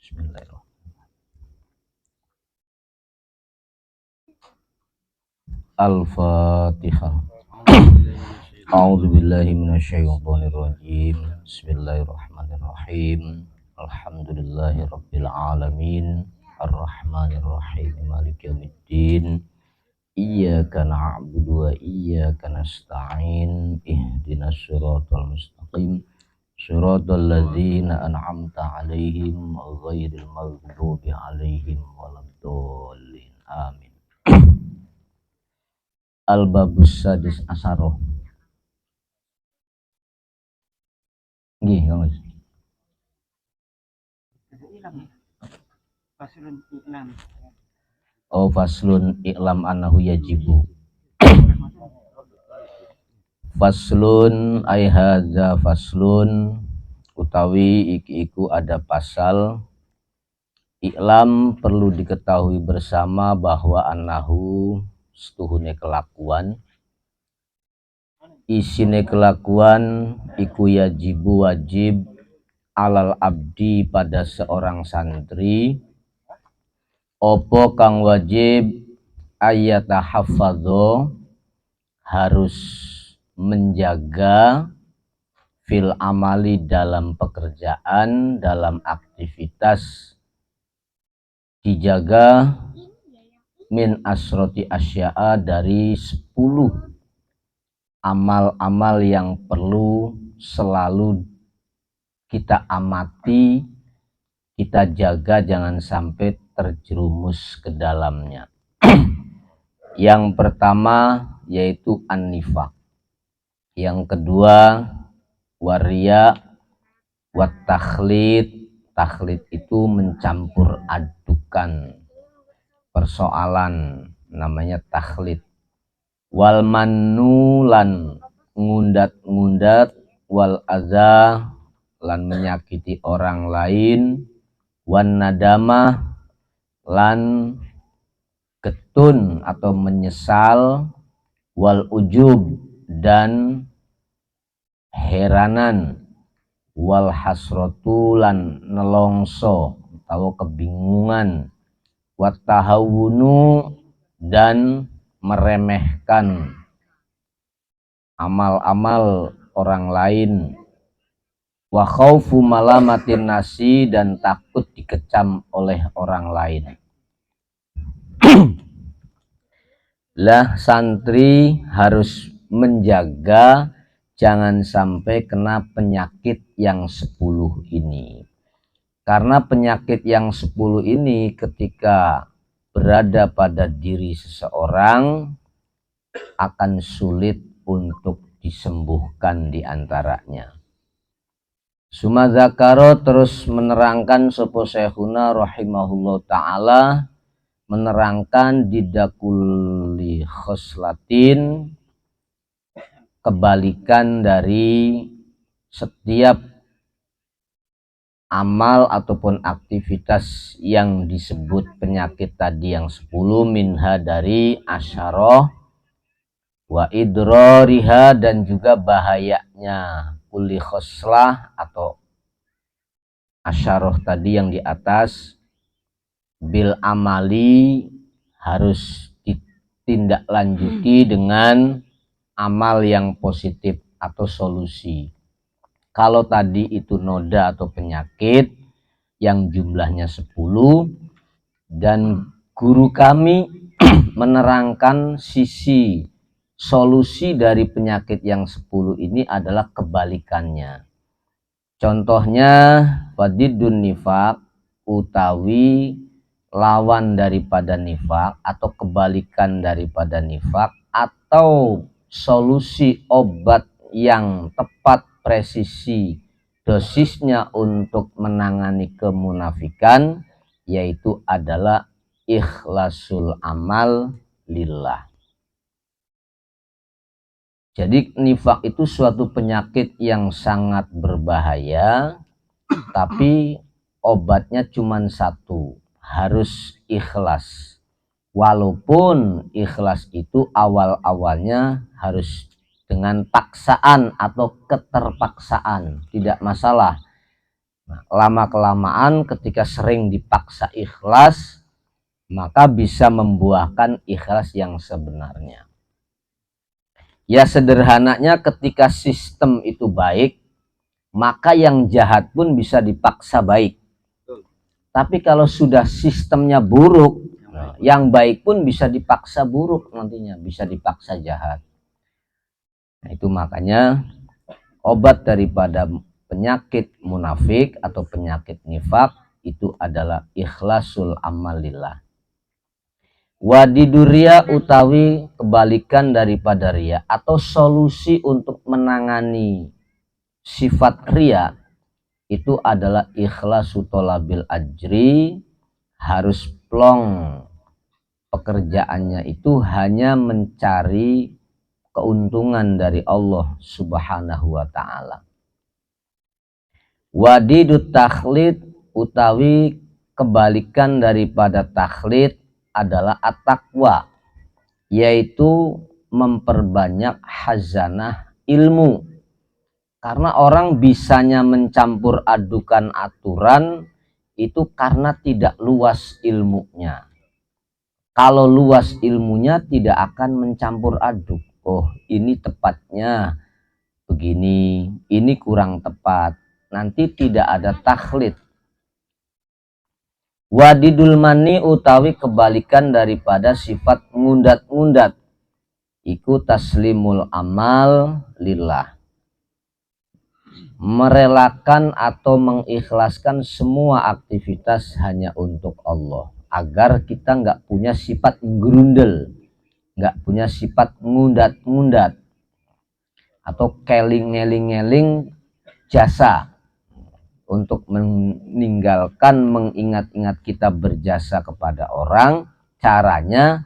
Bismillahirrahmanirrahim. Al-Fatihah. A'udzu billahi minasyaitonir rajim. Bismillahirrahmanirrahim. Alhamdulillahi rabbil alamin. Arrahmanir rahim. Maliki yaumiddin. Iyyaka na'budu wa iyyaka nasta'in. Ihdinas siratal mustaqim. Shiratal ladzina an'amta 'alaihim ghairil maghdubi 'alaihim waladdallin. Amin. Al-babus sadis asaroh. Nggih, Mas. Oh, faslun i'lam annahu yajibu. Faslun ay hadza faslun utawi iku ada pasal. I'lam perlu diketahui bersama bahwa annahu setuhune kelakuan, isine kelakuan iku yajibu wajib alal abdi pada seorang santri opo kang wajib ayata hafadho harus menjaga fil amali dalam pekerjaan, dalam aktivitas, dijaga min asroti asya'a dari 10 amal-amal yang perlu selalu kita amati, kita jaga jangan sampai terjerumus ke dalamnya. Yang pertama yaitu an-nifaq. Yang kedua waria wat takhlid. Takhlid itu mencampur adukan persoalan, namanya takhlid. Wal manulan ngundat-ngundat, wal adza lan menyakiti orang lain, wan nadamah lan ketun atau menyesal, wal ujub dan heranan, wal hasratu lan nelongso atau kebingungan, wat tahawunu dan meremehkan amal-amal orang lain, wa khaufu malamatin nasi dan takut dikecam oleh orang lain. Lah santri harus menjaga jangan sampai kena penyakit yang 10 ini. Karena penyakit yang 10 ini ketika berada pada diri seseorang akan sulit untuk disembuhkan diantaranya. Sumadzakaro terus menerangkan sopo syekhuna rahimahullah ta'ala, menerangkan didakuli khoslatin, kebalikan dari setiap amal ataupun aktivitas yang disebut penyakit tadi yang 10, minha dari asyaroh, wa idroriha dan juga bahayanya kulli khoslah atau asyaroh tadi yang di atas, bil amali harus ditindaklanjuti dengan amal yang positif atau solusi. Kalau tadi itu noda atau penyakit yang jumlahnya 10 dan guru kami menerangkan sisi solusi dari penyakit yang 10 ini adalah kebalikannya. Contohnya fadidun nifaq utawi lawan daripada nifaq atau kebalikan daripada nifaq atau solusi obat yang tepat presisi dosisnya untuk menangani kemunafikan yaitu adalah ikhlasul amal lillah. Jadi nifaq itu suatu penyakit yang sangat berbahaya, tapi obatnya cuma satu, harus ikhlas. Walaupun ikhlas itu awal-awalnya harus dengan paksaan atau keterpaksaan, tidak masalah. Nah, lama-kelamaan ketika sering dipaksa ikhlas, maka bisa membuahkan ikhlas yang sebenarnya. Ya sederhananya ketika sistem itu baik, maka yang jahat pun bisa dipaksa baik. Tapi kalau sudah sistemnya buruk, yang baik pun bisa dipaksa buruk nantinya, bisa dipaksa jahat. Nah, itu makanya obat daripada penyakit munafik atau penyakit nifak itu adalah ikhlasul amalillah. Wadiduria utawi kebalikan daripada ria atau solusi untuk menangani sifat ria itu adalah ikhlasu tholabil ajri, harus plong pekerjaannya itu hanya mencari keuntungan dari Allah Subhanahu wa taala. Wadidut takhlid utawi kebalikan daripada takhlid adalah at-taqwa, yaitu memperbanyak hazanah ilmu. Karena orang bisanya mencampur adukan aturan itu karena tidak luas ilmunya. Kalau luas ilmunya tidak akan mencampur aduk. Oh, ini tepatnya begini, ini kurang tepat. Nanti tidak ada takhlid. Wadidul mani utawi kebalikan daripada sifat ngundat-ngundat. Iku taslimul amal lillah. Merelakan atau mengikhlaskan semua aktivitas hanya untuk Allah. Agar kita nggak punya sifat gerundel. Nggak punya sifat ngundat-ngundat. Atau keling-ngeling-ngeling jasa. Untuk meninggalkan mengingat-ingat kita berjasa kepada orang, caranya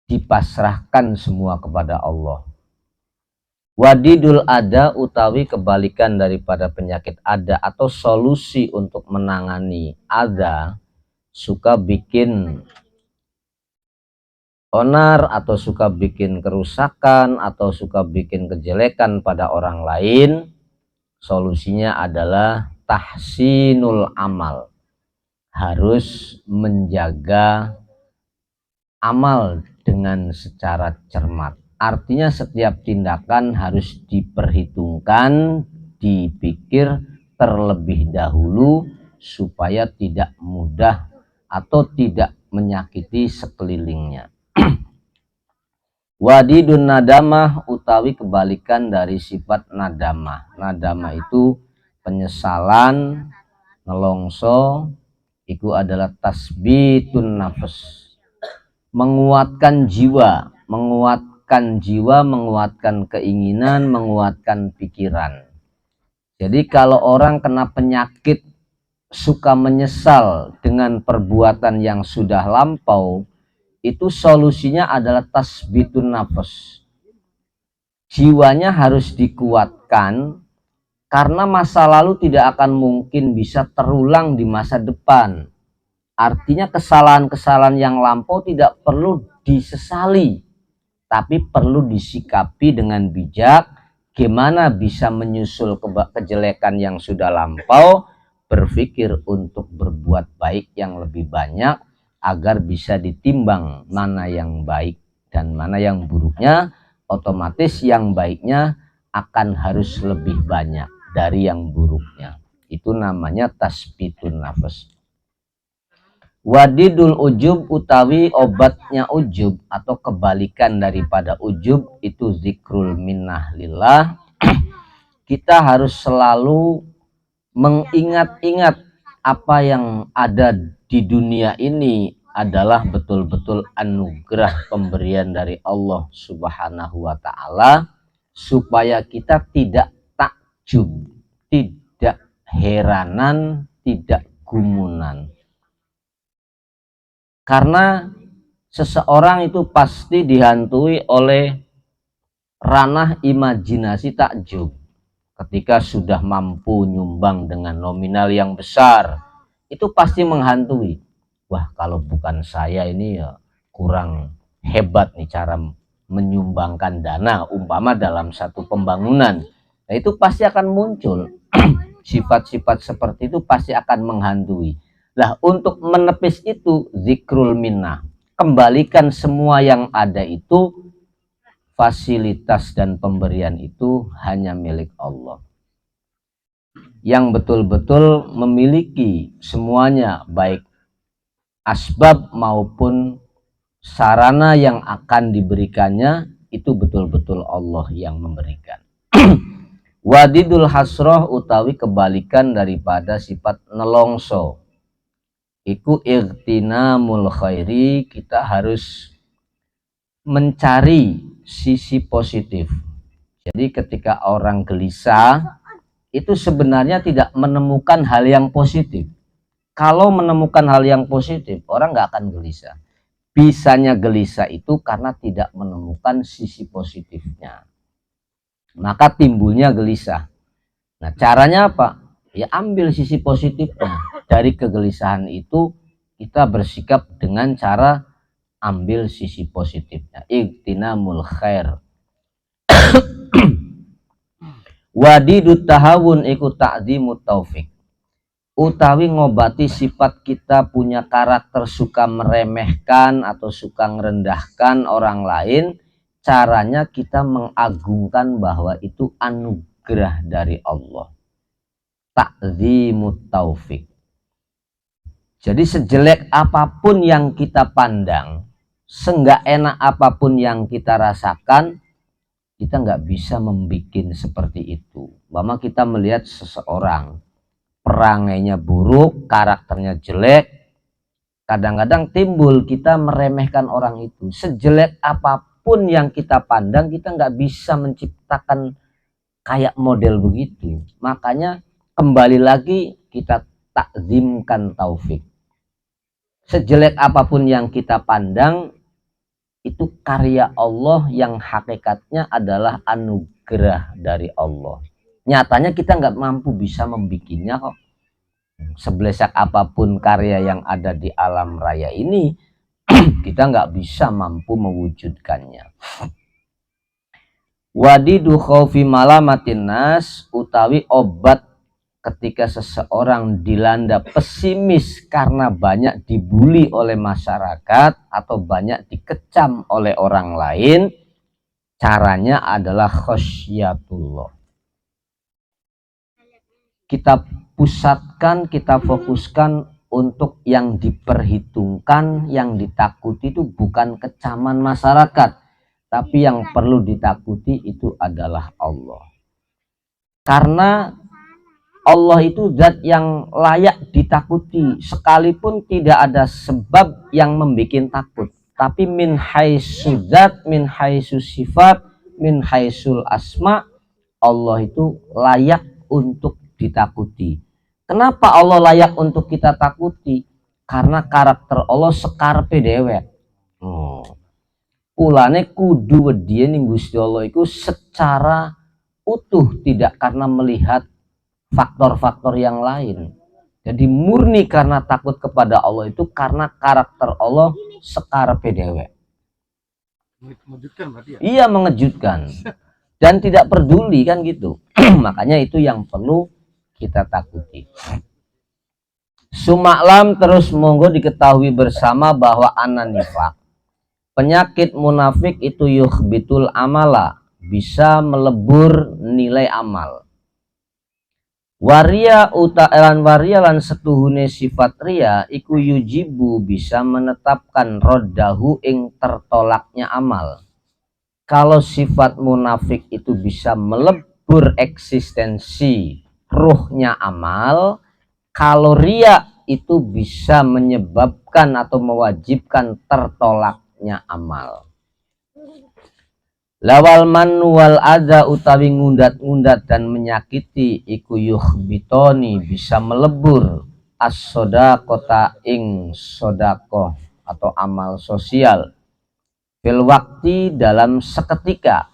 dipasrahkan semua kepada Allah. Wadidul ada utawi kebalikan daripada penyakit ada atau solusi untuk menangani ada, suka bikin onar atau suka bikin kerusakan atau suka bikin kejelekan pada orang lain. Solusinya adalah tahsinul amal, harus menjaga amal dengan secara cermat. Artinya setiap tindakan harus diperhitungkan, dipikir terlebih dahulu supaya tidak mudah atau tidak menyakiti sekelilingnya. Wadidun nadamah utawi kebalikan dari sifat nadamah. Nadamah itu penyesalan, nelongso, itu adalah tasbitun nafas. Menguatkan jiwa, menguatkan keinginan, menguatkan pikiran. Jadi kalau orang kena penyakit suka menyesal dengan perbuatan yang sudah lampau, itu solusinya adalah tasbitun nafas. Jiwanya harus dikuatkan karena masa lalu tidak akan mungkin bisa terulang di masa depan. Artinya kesalahan-kesalahan yang lampau tidak perlu disesali, tapi perlu disikapi dengan bijak. Gimana bisa menyusul kejelekan yang sudah lampau, berpikir untuk berbuat baik yang lebih banyak, agar bisa ditimbang mana yang baik dan mana yang buruknya. Otomatis yang baiknya akan harus lebih banyak dari yang buruknya. Itu namanya tasbitun nafas. Wadidul ujub utawi obatnya ujub atau kebalikan daripada ujub itu zikrul minnah lillah. Kita harus selalu mengingat-ingat apa yang ada di dunia ini adalah betul-betul anugerah pemberian dari Allah Subhanahu wa taala, supaya kita tidak takjub, tidak heranan, tidak gumunan. Karena seseorang itu pasti dihantui oleh ranah imajinasi takjub. Ketika sudah mampu nyumbang dengan nominal yang besar, itu pasti menghantui. Wah, kalau bukan saya ini ya kurang hebat nih cara menyumbangkan dana umpama dalam satu pembangunan. Nah, itu pasti akan muncul sifat-sifat seperti itu pasti akan menghantui. Nah, untuk menepis itu zikrul minnah. Kembalikan semua yang ada itu, fasilitas dan pemberian itu hanya milik Allah. Yang betul-betul memiliki semuanya, baik asbab maupun sarana yang akan diberikannya, itu betul-betul Allah yang memberikan. Wadidul hasroh utawi kebalikan daripada sifat nelongso, iku irtinamul khairi, kita harus mencari sisi positif. Jadi ketika orang gelisah itu sebenarnya tidak menemukan hal yang positif. Kalau menemukan hal yang positif, orang nggak akan gelisah. Bisanya gelisah itu karena tidak menemukan sisi positifnya, maka timbulnya gelisah. Nah, caranya apa? Ya ambil sisi positifnya. Dari kegelisahan itu kita bersikap dengan cara ambil sisi positifnya. Iktinamul khair. Wadidut tahawun iku ta'zimut taufik. Utawi ngobati sifat kita punya karakter suka meremehkan atau suka merendahkan orang lain, caranya kita mengagungkan bahwa itu anugerah dari Allah. Ta'zimut taufik. Jadi sejelek apapun yang kita pandang, seenggak enak apapun yang kita rasakan, kita nggak bisa membuat seperti itu. Mama kita melihat seseorang perangainya buruk, karakternya jelek, kadang-kadang timbul kita meremehkan orang itu. Sejelek apapun yang kita pandang, kita nggak bisa menciptakan kayak model begitu. Makanya kembali lagi kita takzimkan taufik. Sejelek apapun yang kita pandang, itu karya Allah yang hakikatnya adalah anugerah dari Allah. Nyatanya kita nggak mampu bisa membikinnya kok. Sebelesak apapun karya yang ada di alam raya ini, kita nggak bisa mampu mewujudkannya. Wadidu khaufi malamatin nas, utawi obat ketika seseorang dilanda pesimis karena banyak dibully oleh masyarakat atau banyak dikecam oleh orang lain, caranya adalah khosyatullah. Kita pusatkan, kita fokuskan untuk yang diperhitungkan, yang ditakuti itu bukan kecaman masyarakat, tapi yang perlu ditakuti itu adalah Allah. Karena Allah itu zat yang layak ditakuti, sekalipun tidak ada sebab yang membuat takut. Tapi min haitsu zat, min haitsu sifat, min haitsul asma, Allah itu layak untuk ditakuti. Kenapa Allah layak untuk kita takuti? Karena karakter Allah sekarepe dewek. Ulane kudu wedine ning Gusti Allah iku secara utuh, tidak karena melihat faktor-faktor yang lain. Jadi murni karena takut kepada Allah itu karena karakter Allah sekarepe dewek. Mengejutkan berarti ya? Iya, mengejutkan. Dan tidak peduli kan gitu. Makanya itu yang perlu kita takuti. Sumaklam, terus monggo diketahui bersama bahwa ananifak, penyakit munafik itu yukhbitul amala, bisa melebur nilai amal. Waria utaelan waria lan setuhune sifat ria iku yujibu, bisa menetapkan roddahu ing tertolaknya amal. Kalau sifat munafik itu bisa melebur eksistensi ruhnya amal, kalau ria itu bisa menyebabkan atau mewajibkan tertolaknya amal. Lawal man wal adza, utawi ngundat-ngundat dan menyakiti iku yukhbitoni, bisa melebur as-sodaqota ing sodakoh atau amal sosial, fil wakti dalam seketika.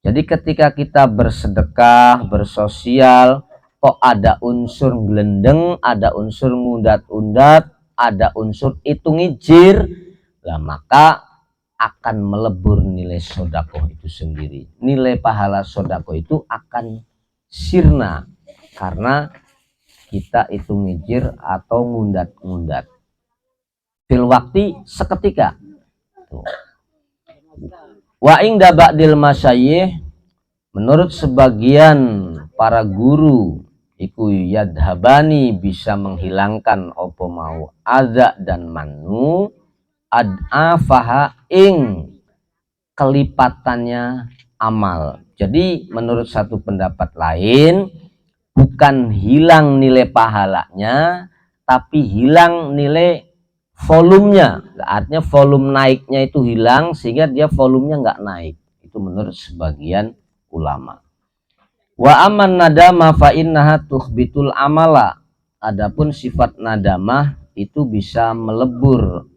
Jadi ketika kita bersedekah, bersosial, kok ada unsur gelendeng, ada unsur ngundat-undat, ada unsur hitung ijir, lah maka akan melebur nilai sodakoh itu sendiri. Nilai pahala sodakoh itu akan sirna karena kita itu ngijir atau ngundat-ngundat. Fil waktu seketika. Tuh. Wa ingda ba'dil masyayikh, menurut sebagian para guru iku yadhabani bisa menghilangkan opo mau adza dan manu ad'afaha ing kelipatannya amal. Jadi menurut satu pendapat lain bukan hilang nilai pahalanya, tapi hilang nilai volumenya. Artinya volume naiknya itu hilang sehingga dia volumenya nggak naik. Itu menurut sebagian ulama. Wa aman nadama fa innaha tukhbitul amala. Adapun sifat nadamah itu bisa melebur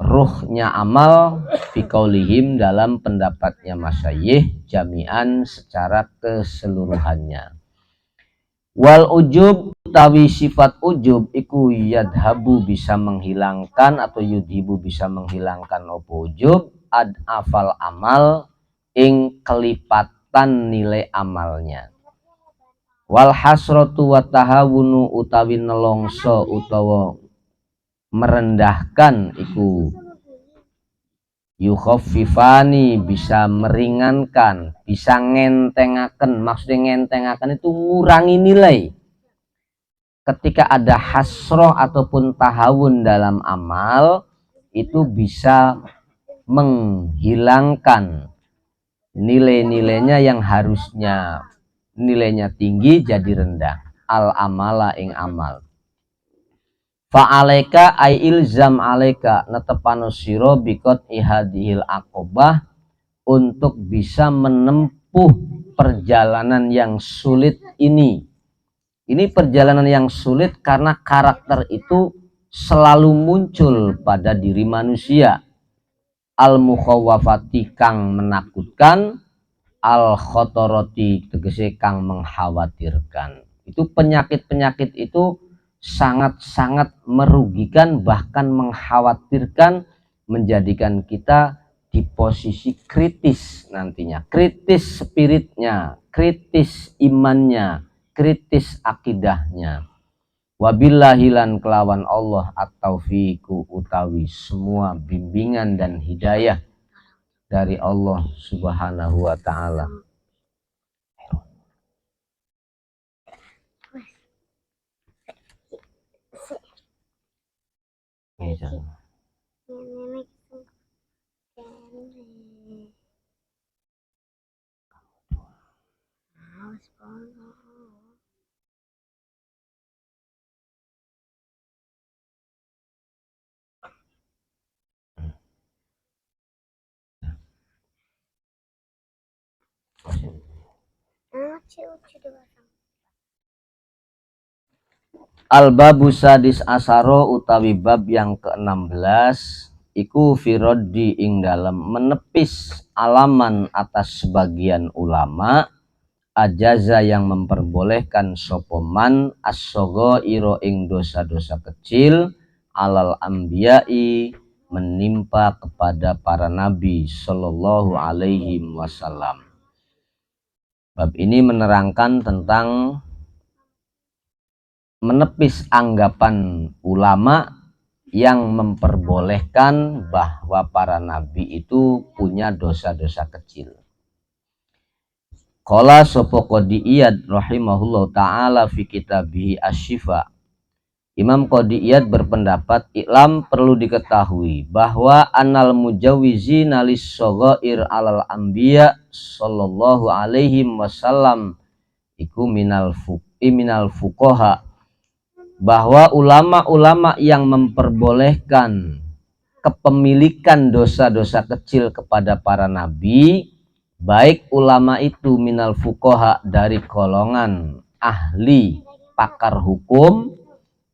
ruhnya amal fi qaulihim dalam pendapatnya masyayikh jami'an secara keseluruhannya. Wal ujub tawi sifat ujub iku yadhabu bisa menghilangkan atau yudhibu bisa menghilangkan opo ujub ad afal amal ing kelipatan nilai amalnya. Wal hasratu wa tahawunu utawi nelongso utawa merendahkan iku yukhaffifani bisa meringankan, bisa ngentengaken. Maksudnya ngentengaken itu ngurangi nilai. Ketika ada hasroh ataupun tahawun dalam amal, itu bisa menghilangkan nilai-nilainya yang harusnya nilainya tinggi jadi rendah. Al amala ing amal. Fa'alaika ay ilzam alaika netepano siro bikot ihadihil akobah untuk bisa menempuh perjalanan yang sulit ini. Ini perjalanan yang sulit karena karakter itu selalu muncul pada diri manusia. Al-mukhawafati kang menakutkan, al-khotoroti tegese kang mengkhawatirkan. Itu penyakit-penyakit itu sangat-sangat merugikan, bahkan mengkhawatirkan, menjadikan kita di posisi kritis nantinya, kritis spiritnya, kritis imannya, kritis akidahnya. Wabillahi lan kelawan Allah at-taufiqu utawi semua bimbingan dan hidayah dari Allah Subhanahu wa ta'ala. Al-babu sadis asaro utawi bab yang ke-16 iku firoddi ing dalam menepis alaman atas sebagian ulama ajaza yang memperbolehkan sopoman as-sogo iro ing dosa-dosa kecil alal ambiyai menimpa kepada para nabi sallallahu alaihi wasallam. Bab ini menerangkan tentang menepis anggapan ulama yang memperbolehkan bahwa para nabi itu punya dosa-dosa kecil. Qala sapa Qadi Iyad rahimahullah taala fi kitabih Asy-Syifa. Imam Qadi Iyad berpendapat iklam perlu diketahui bahwa anal mujawizina lis-shaghair alal anbiya sallallahu alaihi wasallam iku minal fuqaha, bahwa ulama-ulama yang memperbolehkan kepemilikan dosa-dosa kecil kepada para nabi, baik ulama itu minal fuqaha dari golongan ahli pakar hukum,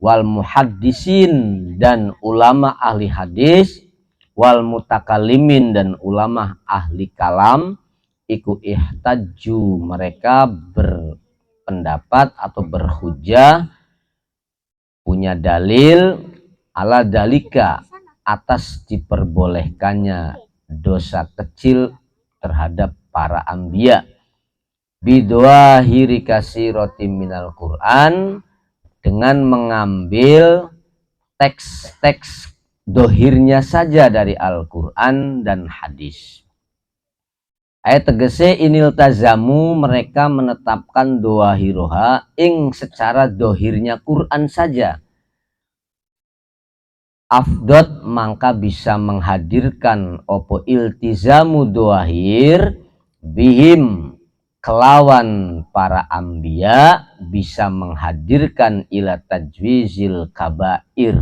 wal muhaddisin dan ulama ahli hadis, wal mutakalimin dan ulama ahli kalam, iku ihtajju mereka berpendapat atau berhujjah, punya dalil ala dalika atas diperbolehkannya dosa kecil terhadap para anbiya. bidwahiri kasiratim minal Quran, dengan mengambil teks-teks dohirnya saja dari Al-Quran dan hadis. Ayat tegese inil tazamu, mereka menetapkan doahiroha ing secara dohirnya Quran saja. Afdot mangka bisa menghadirkan opo iltizamu doahir bihim kelawan para ambia, bisa menghadirkan ila tajwizil kabair,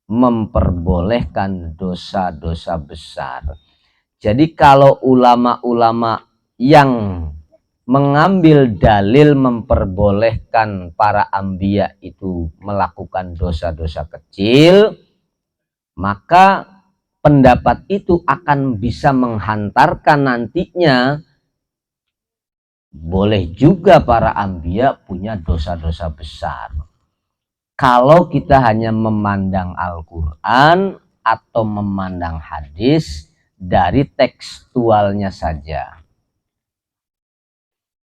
memperbolehkan dosa-dosa besar. Jadi kalau ulama-ulama yang mengambil dalil memperbolehkan para ambia itu melakukan dosa-dosa kecil, maka pendapat itu akan bisa menghantarkan nantinya boleh juga para ambia punya dosa-dosa besar. Kalau kita hanya memandang Al-Quran atau memandang hadis dari tekstualnya saja.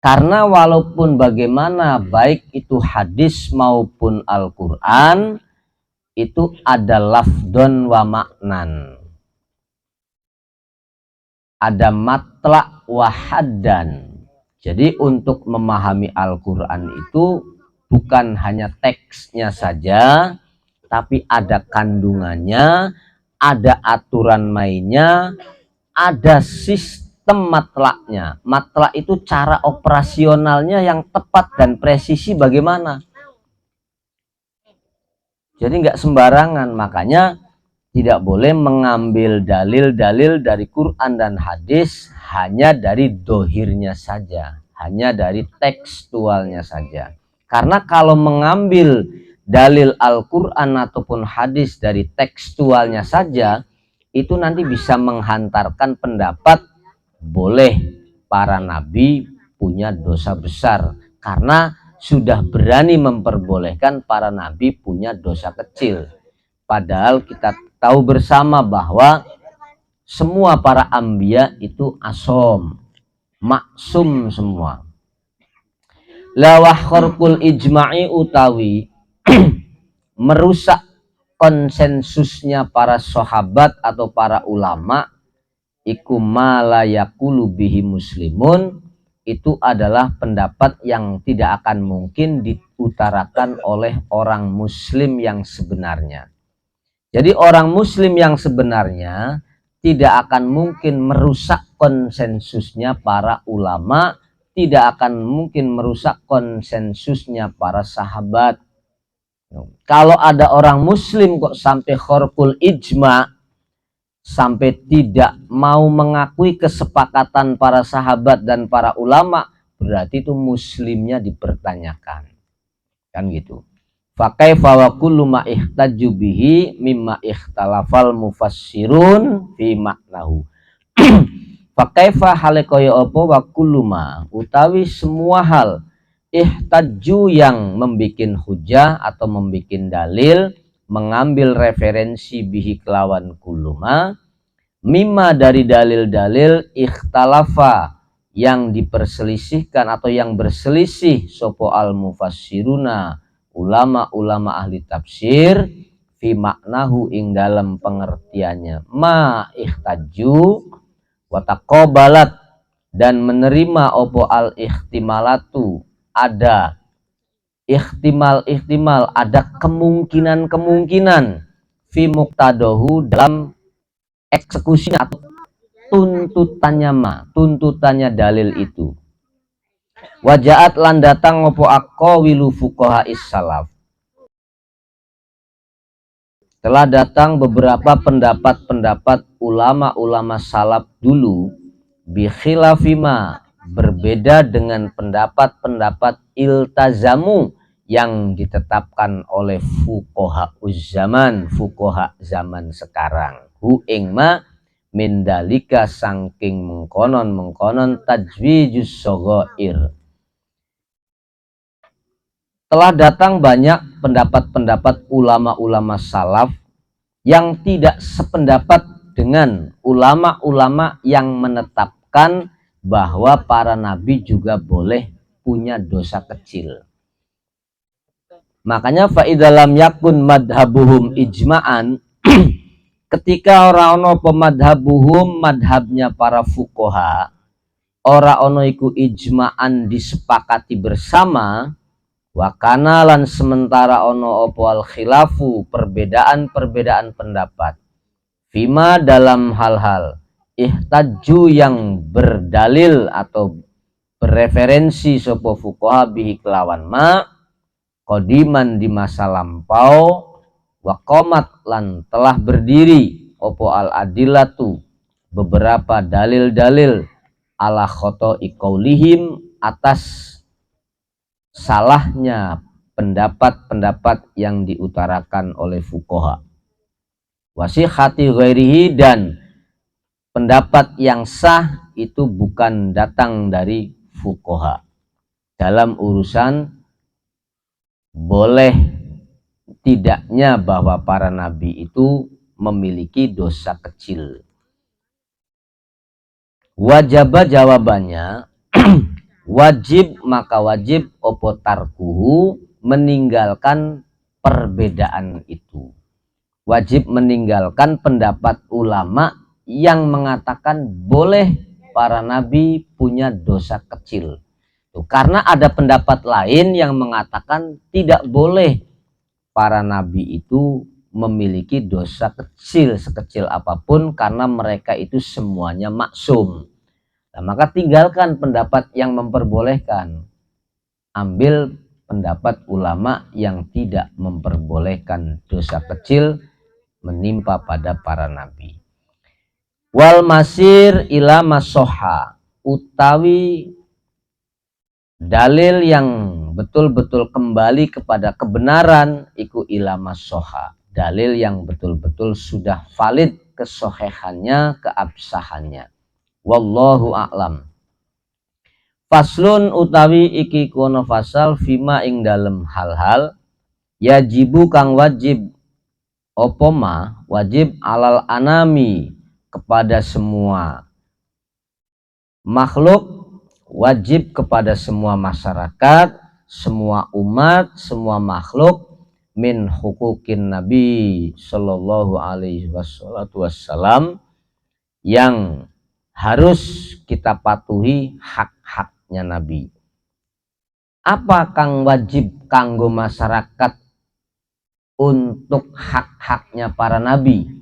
Karena walaupun bagaimana baik itu hadis maupun Al-Quran, itu ada lafdon wa maknan, ada matlak wa haddan. Jadi untuk memahami Al-Quran itu bukan hanya teksnya saja, tapi ada kandungannya, ada aturan mainnya, ada sistem matlaknya. Matlak itu cara operasionalnya yang tepat dan presisi bagaimana. Jadi nggak sembarangan, makanya tidak boleh mengambil dalil-dalil dari Quran dan hadis hanya dari dohirnya saja, hanya dari tekstualnya saja. Karena kalau mengambil dalil Al-Quran ataupun hadis dari tekstualnya saja, itu nanti bisa menghantarkan pendapat boleh para nabi punya dosa besar, karena sudah berani memperbolehkan para nabi punya dosa kecil. Padahal kita tahu bersama bahwa semua para ambia itu asom, maksum semua. Lawah khorkul ijma'i utawi merusak konsensusnya para sahabat atau para ulama, iku malayakulu bihi muslimun, itu adalah pendapat yang tidak akan mungkin diutarakan oleh orang muslim yang sebenarnya. Jadi orang muslim yang sebenarnya tidak akan mungkin merusak konsensusnya para ulama, tidak akan mungkin merusak konsensusnya para sahabat. Kalau ada orang muslim kok sampai khorkul ijma, sampai tidak mau mengakui kesepakatan para sahabat dan para ulama, berarti itu muslimnya dipertanyakan. Kan gitu. Fakaifa wa kullu ma ihtaju bihi mimma ikhtalafal mufassirun fi maknahu. Fakaifa hale kaya apa wa kullu ma utawi semua hal ihtaju yang membikin hujah atau membikin dalil, mengambil referensi bihi kelawan kullu ma, mimma dari dalil-dalil ikhtalafa yang diperselisihkan atau yang berselisih sopo al mufassiruna, ulama-ulama ahli tafsir, fi maknahu ing dalam pengertiannya, ma ikhtaju wataqobalat dan menerima opo al ihtimalatu, ada ihtimal, ada kemungkinan fi muqtadohu dalam eksekusinya atau tuntutannya dalil itu. Wajaat lan datang ngopo aqwalu fuqaha is-salaf, telah datang beberapa pendapat-pendapat ulama-ulama salaf dulu, bi khilafima, berbeda dengan pendapat-pendapat iltazamu yang ditetapkan oleh fuqaha uzzaman, fuqaha zaman sekarang, hu ingma mindalika sangking mengkonon tajwijus shaghair. Telah datang banyak pendapat-pendapat ulama-ulama salaf yang tidak sependapat dengan ulama-ulama yang menetapkan bahwa para nabi juga boleh punya dosa kecil. Makanya fa'idalam yakun madhabuhum ijma'an, ketika orang ono pemadhabuhum, madhabnya para fuqaha, ora ono iku ijma'an disepakati bersama, wakana lan sementara ono opo al khilafu perbedaan pendapat, fima dalam hal-hal ihtaju yang berdalil atau bereferensi sopo fuqaha bihi kelawan ma qadiman di masa lampau, waqamat lan telah berdiri opo al adillatu beberapa dalil-dalil ala khoto'i qaulihim atas salahnya pendapat-pendapat yang diutarakan oleh fuqaha, wasihati ghairihi dan pendapat yang sah itu bukan datang dari fuqaha dalam urusan boleh tidaknya bahwa para nabi itu memiliki dosa kecil. Wajaba jawabannya wajib, maka wajib opo tarkuhu meninggalkan perbedaan itu. Wajib meninggalkan pendapat ulama yang mengatakan boleh para nabi punya dosa kecil. Karena ada pendapat lain yang mengatakan tidak boleh para nabi itu memiliki dosa kecil sekecil apapun karena mereka itu semuanya maksum. Nah, maka tinggalkan pendapat yang memperbolehkan. Ambil pendapat ulama yang tidak memperbolehkan dosa kecil menimpa pada para nabi. Wal masir ila masoha, utawi dalil yang betul-betul kembali kepada kebenaran iku ila masoha, dalil yang betul-betul sudah valid kesohehannya, keabsahannya. Wallahu a'lam. Faslun utawi iki kono fasal fima ing dalem hal-hal yajibu kang wajib opoma wajib alal anami kepada semua makhluk, wajib kepada semua masyarakat, semua umat, semua makhluk min hukukin Nabi Sallallahu Alaihi Wasallam, yang harus kita patuhi hak-haknya Nabi. Apa kang wajib kanggo masyarakat untuk hak-haknya para nabi?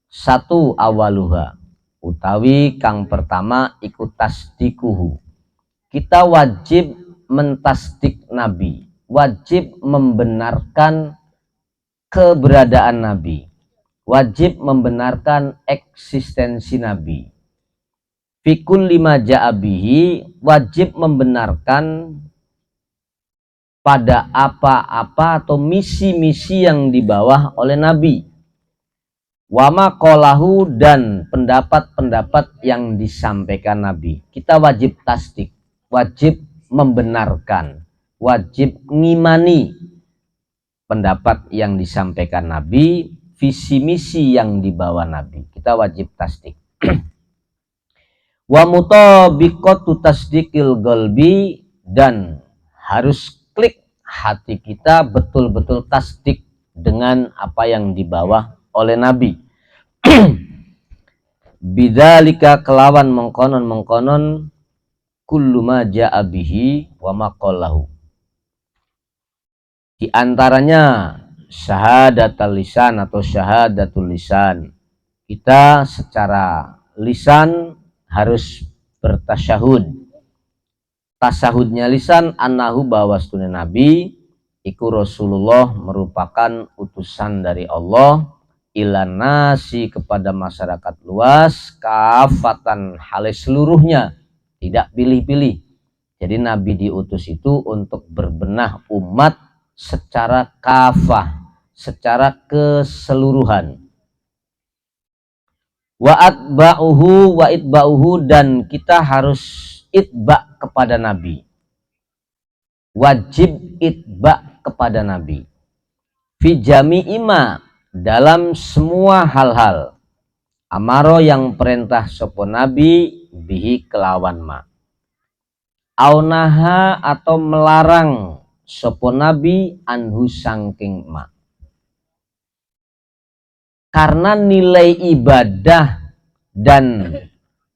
Satu, awaluha, utawi kang pertama ikut tasdikuhu. Kita wajib mentasdik nabi, wajib membenarkan keberadaan nabi, wajib membenarkan eksistensi nabi. Fikul lima ja'abihi, wajib membenarkan pada apa-apa atau misi-misi yang dibawa oleh nabi. Wama qolahu, dan pendapat-pendapat yang disampaikan nabi. Kita wajib tasdik, wajib membenarkan, wajib ngimani pendapat yang disampaikan nabi, visi misi yang dibawa nabi. Kita wajib tasdik. Wa mutabiqatu tasdikil qalbi, dan harus klik hati kita betul-betul tasdik dengan apa yang dibawa oleh nabi. Bidzalika kelawan mengkonon kullu ma ja'a bihi wa maqallahu. Di antaranya syahadatul lisan atau syahadatul lisan. Kita secara lisan harus bertasyahud. Tasyahudnya lisan annahu bahwasanya nabi iku Rasulullah, merupakan utusan dari Allah, ilan nasi kepada masyarakat luas, kafatan halis seluruhnya, tidak pilih-pilih. Jadi nabi diutus itu untuk berbenah umat secara kafah, secara keseluruhan. Wa itba'uhu, dan kita harus itba kepada nabi, wajib itba kepada nabi, fi jami'ima, dalam semua hal-hal, amaro yang perintah sopo nabi bihi kelawan ma, aunaha atau melarang sapa nabi anhu sangking ma. Karena nilai ibadah dan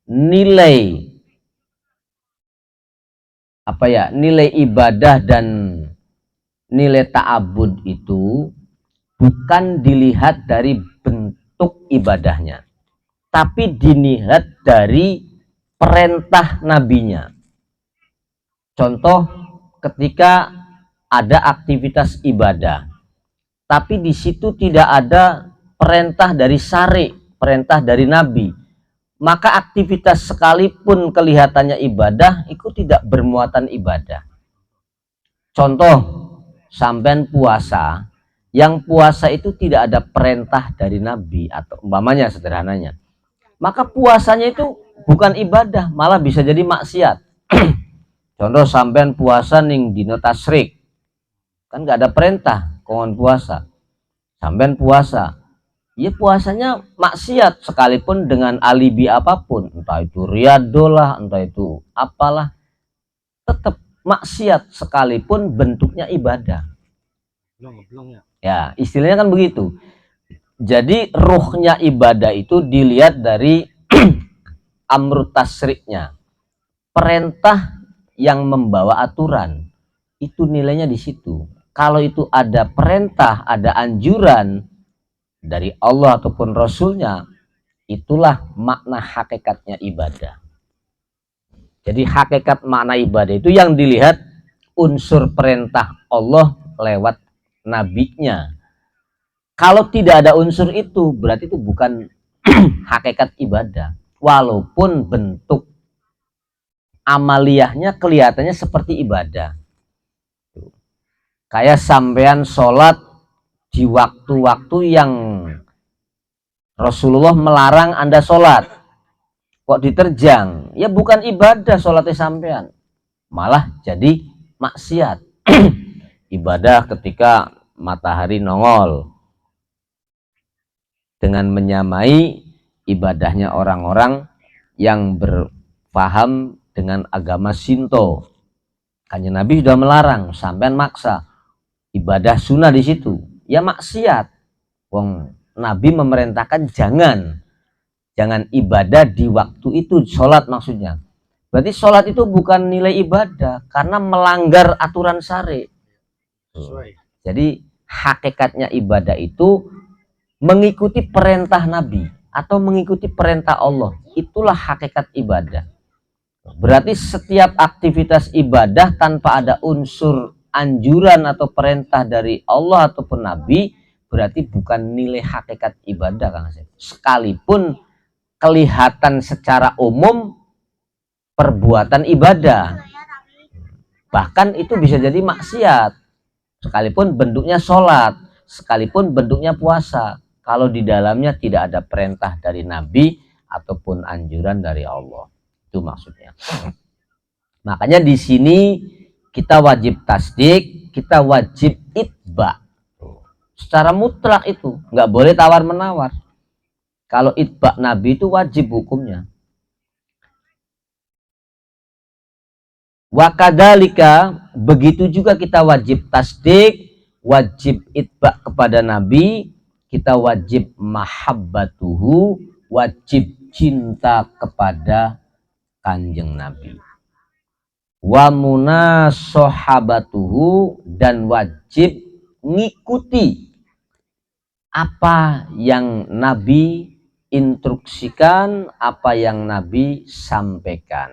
nilai nilai ibadah dan nilai ta'abud itu bukan dilihat dari bentuk ibadahnya, tapi dilihat dari perintah nabinya. Contoh, ketika ada aktivitas ibadah, tapi di situ tidak ada perintah dari syari, perintah dari nabi, maka aktivitas sekalipun kelihatannya ibadah, itu tidak bermuatan ibadah. Contoh, sampean puasa, yang puasa itu tidak ada perintah dari nabi, atau umpamanya sederhananya, maka puasanya itu bukan ibadah, malah bisa jadi maksiat. Contoh, sampean puasa ning dino tasrik, kan gak ada perintah kongon puasa, sampean puasa, ya puasanya maksiat sekalipun dengan alibi apapun, entah itu riyadhah lah, entah itu apalah, tetap maksiat sekalipun bentuknya ibadah. Ya, istilahnya kan begitu. Jadi ruhnya ibadah itu dilihat dari amrut tasriknya, perintah yang membawa aturan, itu nilainya di situ. Kalau itu ada perintah, ada anjuran dari Allah ataupun Rasulnya, itulah makna hakikatnya ibadah. Jadi hakikat makna ibadah itu yang dilihat unsur perintah Allah lewat nabinya. Kalau tidak ada unsur itu, berarti itu bukan hakikat ibadah. Walaupun bentuk amaliyahnya kelihatannya seperti ibadah. Kayak sampean sholat di waktu-waktu yang Rasulullah melarang Anda sholat, kok diterjang, ya bukan ibadah sholatnya sampean, malah jadi maksiat. Ibadah ketika matahari nongol, dengan menyamai ibadahnya orang-orang yang berpaham dengan agama Shinto. Kanjeng Nabi sudah melarang, sampean maksa ibadah sunnah di situ, ya maksiat. Wong Nabi memerintahkan jangan ibadah di waktu itu, sholat maksudnya. Berarti sholat itu bukan nilai ibadah karena melanggar aturan syari. Jadi hakikatnya ibadah itu mengikuti perintah Nabi atau mengikuti perintah Allah. Itulah hakikat ibadah. Berarti setiap aktivitas ibadah tanpa ada unsur anjuran atau perintah dari Allah ataupun Nabi, berarti bukan nilai hakikat ibadah, Kang Asep. Sekalipun kelihatan secara umum perbuatan ibadah, bahkan itu bisa jadi maksiat, sekalipun bentuknya sholat, sekalipun bentuknya puasa, kalau di dalamnya tidak ada perintah dari Nabi ataupun anjuran dari Allah. Itu maksudnya. Makanya di sini kita wajib tasdik, kita wajib itba. Secara mutlak itu, nggak boleh tawar-menawar. Kalau itba Nabi itu wajib hukumnya. Wakadalika, begitu juga kita wajib tasdik, wajib itba kepada Nabi, kita wajib mahabbatuhu, wajib cinta kepada Kanjeng Nabi. Wa munasahabatuhu, dan wajib ngikuti apa yang Nabi instruksikan, apa yang Nabi sampaikan.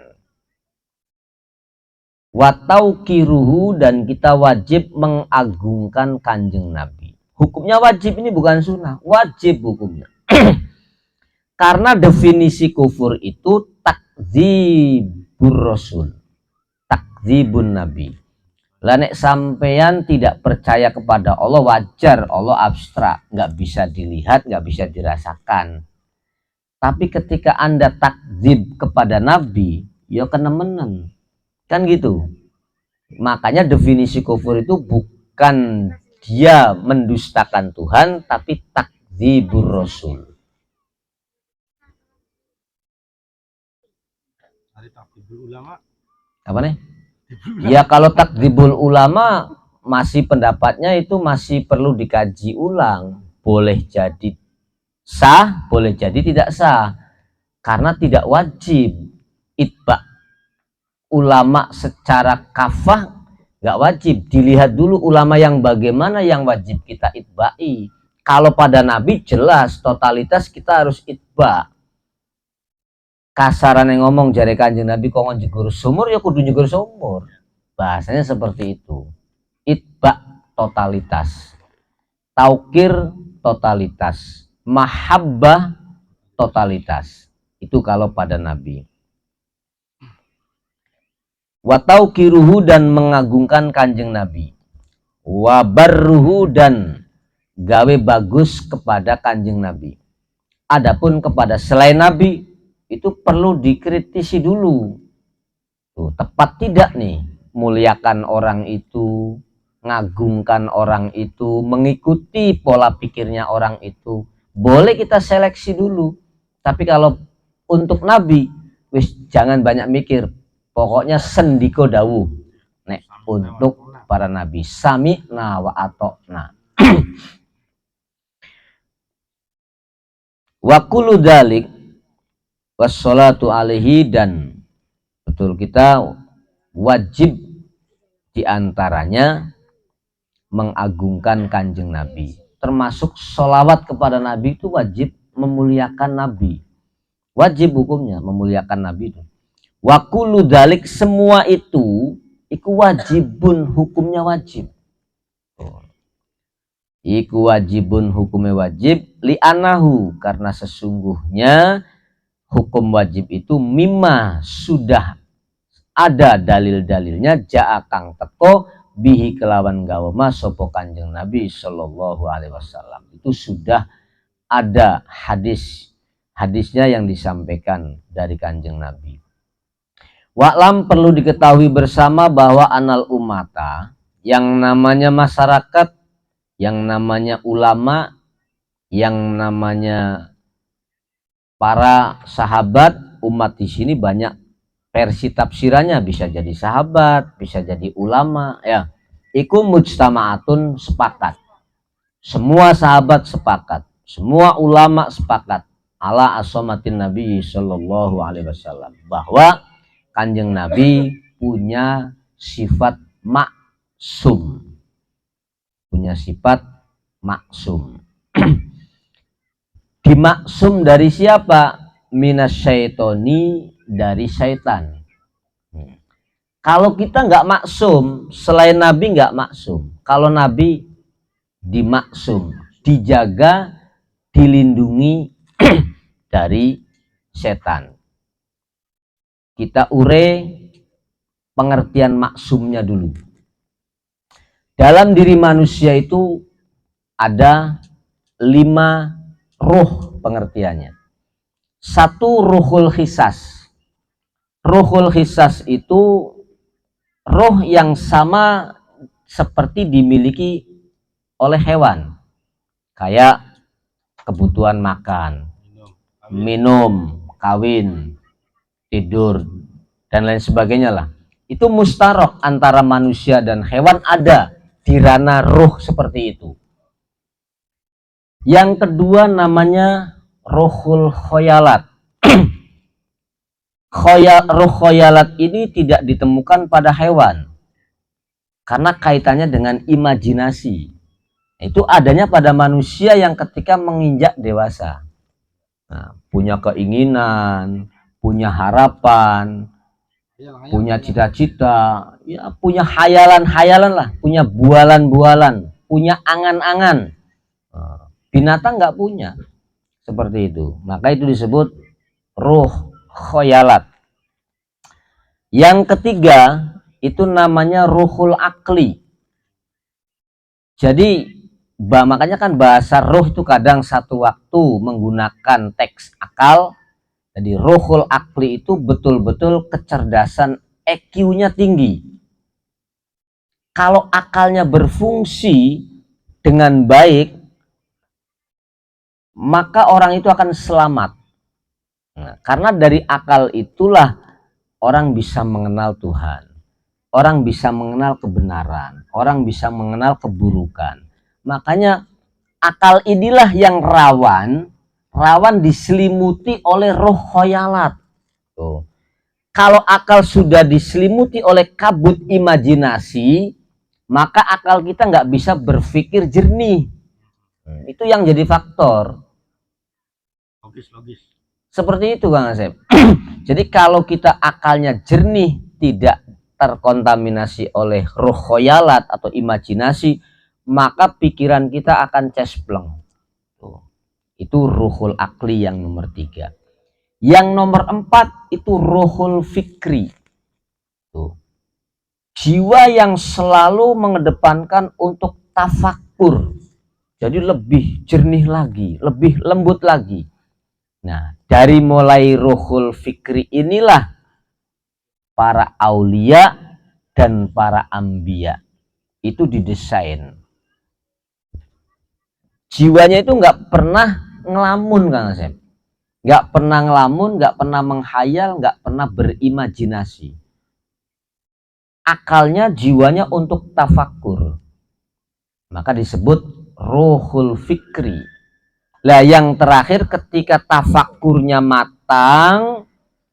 Wa tauqiruhu, dan kita wajib mengagungkan Kanjeng Nabi. Hukumnya wajib, ini bukan sunnah, wajib hukumnya. Karena definisi kufur itu takdzibur rasul, takdzibun nabi. Lah nek sampeyan tidak percaya kepada Allah, wajar, Allah abstrak, nggak bisa dilihat, nggak bisa dirasakan. Tapi ketika Anda takdzib kepada Nabi, ya kenemenen, kan gitu. Makanya definisi kufur itu bukan dia mendustakan Tuhan, tapi takdzibur rasul. Apa nih? Ya kalau takdzibul ulama masih pendapatnya itu masih perlu dikaji ulang. Boleh jadi sah, boleh jadi tidak sah. Karena tidak wajib itba ulama secara kafah, nggak wajib. Dilihat dulu ulama yang bagaimana yang wajib kita itba'i. Kalau pada Nabi jelas totalitas kita harus itba. Kasaran yang ngomong jari Kanjeng Nabi kok njegur sumur ya kudu njegur sumur. Bahasanya seperti itu. Itba totalitas. Taukir totalitas. Mahabbah totalitas. Itu kalau pada Nabi. Wataukiruhu dan mengagungkan Kanjeng Nabi. Wabarruhu dan gawe bagus kepada Kanjeng Nabi. Adapun kepada selain Nabi itu perlu dikritisi dulu. Tuh, tepat tidak nih muliakan orang itu, ngagungkan orang itu, mengikuti pola pikirnya orang itu. Boleh kita seleksi dulu. Tapi kalau untuk Nabi, wis jangan banyak mikir. Pokoknya sendiko dawu. Nek untuk para nabi sami'na wa atokna. Wa kullu dzalik wassalatu alaihi dan betul kita wajib diantaranya mengagungkan Kanjeng Nabi. Termasuk sholawat kepada Nabi itu wajib memuliakan Nabi. Wajib hukumnya memuliakan Nabi itu. Wa kullu dzalik semua itu iku wajibun hukumnya wajib. Iku wajibun hukumnya wajib li'anahu karena sesungguhnya hukum wajib itu mimma sudah ada dalil-dalilnya ja'a kang teko bihi kelawan gawama sopo Kanjeng Nabi sallallahu alaihi wasallam. Itu sudah ada hadisnya yang disampaikan dari Kanjeng Nabi. Wa'lam perlu diketahui bersama bahwa anal umata yang namanya masyarakat, yang namanya ulama, yang namanya para sahabat umat di sini banyak versi tafsirannya, bisa jadi sahabat, bisa jadi ulama ya. Iku mujtama'atun sepakat. Semua sahabat sepakat, semua ulama sepakat ala asomatin Nabi sallallahu alaihi wasallam bahwa Kanjeng Nabi punya sifat maksum. Punya sifat maksum. Dimaksum dari siapa? Minasyaitoni, dari syaitan. Kalau kita nggak maksum, selain Nabi nggak maksum. Kalau Nabi dimaksum, dijaga, dilindungi dari setan. Kita ure pengertian maksumnya dulu. Dalam diri manusia itu ada 5 ruh pengertiannya. 1 ruhul khisas. Ruhul khisas itu ruh yang sama seperti dimiliki oleh hewan. Kayak kebutuhan makan, minum, kawin, tidur, dan lain sebagainya lah. Itu mustarok antara manusia dan hewan, ada di ranah ruh seperti itu. Yang kedua namanya ruhul khoyalat. Ruh khoyalat ini tidak ditemukan pada hewan karena kaitannya dengan imajinasi. Itu adanya pada manusia yang ketika menginjak dewasa. Nah, punya keinginan, punya harapan, punya cita-cita, ya punya hayalan-hayalan lah, punya bualan-bualan, punya angan-angan. Binatang nggak punya seperti itu, maka itu disebut ruh khoyalat. Yang ketiga itu namanya ruhul akli. Jadi makanya kan bahasa ruh itu kadang satu waktu menggunakan teks akal. Jadi ruhul akli itu betul-betul kecerdasan EQ-nya tinggi. Kalau akalnya berfungsi dengan baik, maka orang itu akan selamat. Nah, karena dari akal itulah orang bisa mengenal Tuhan. orang bisa mengenal kebenaran, orang bisa mengenal keburukan. Makanya akal inilah yang rawan diselimuti oleh roh khoyalat. Tuh. Kalau akal sudah diselimuti oleh kabut imajinasi, maka akal kita nggak bisa berpikir jernih. Itu yang jadi faktor. Logis. Seperti itu Kang Asep. Jadi kalau kita akalnya jernih, tidak terkontaminasi oleh roh khoyalat atau imajinasi, maka pikiran kita akan cespleng. Itu ruhul akli yang nomor 3. Yang nomor 4 itu ruhul fikri. Tuh. Jiwa yang selalu mengedepankan untuk tafakur. Jadi lebih jernih lagi, lebih lembut lagi. Nah, dari mulai ruhul fikri inilah para aulia dan para ambia itu didesain. Jiwanya itu nggak pernah ngelamun Kang Asep. Nggak pernah ngelamun, nggak pernah menghayal, nggak pernah berimajinasi. Akalnya, jiwanya untuk tafakur. Maka disebut ruhul fikri. Lah yang terakhir ketika tafakurnya matang,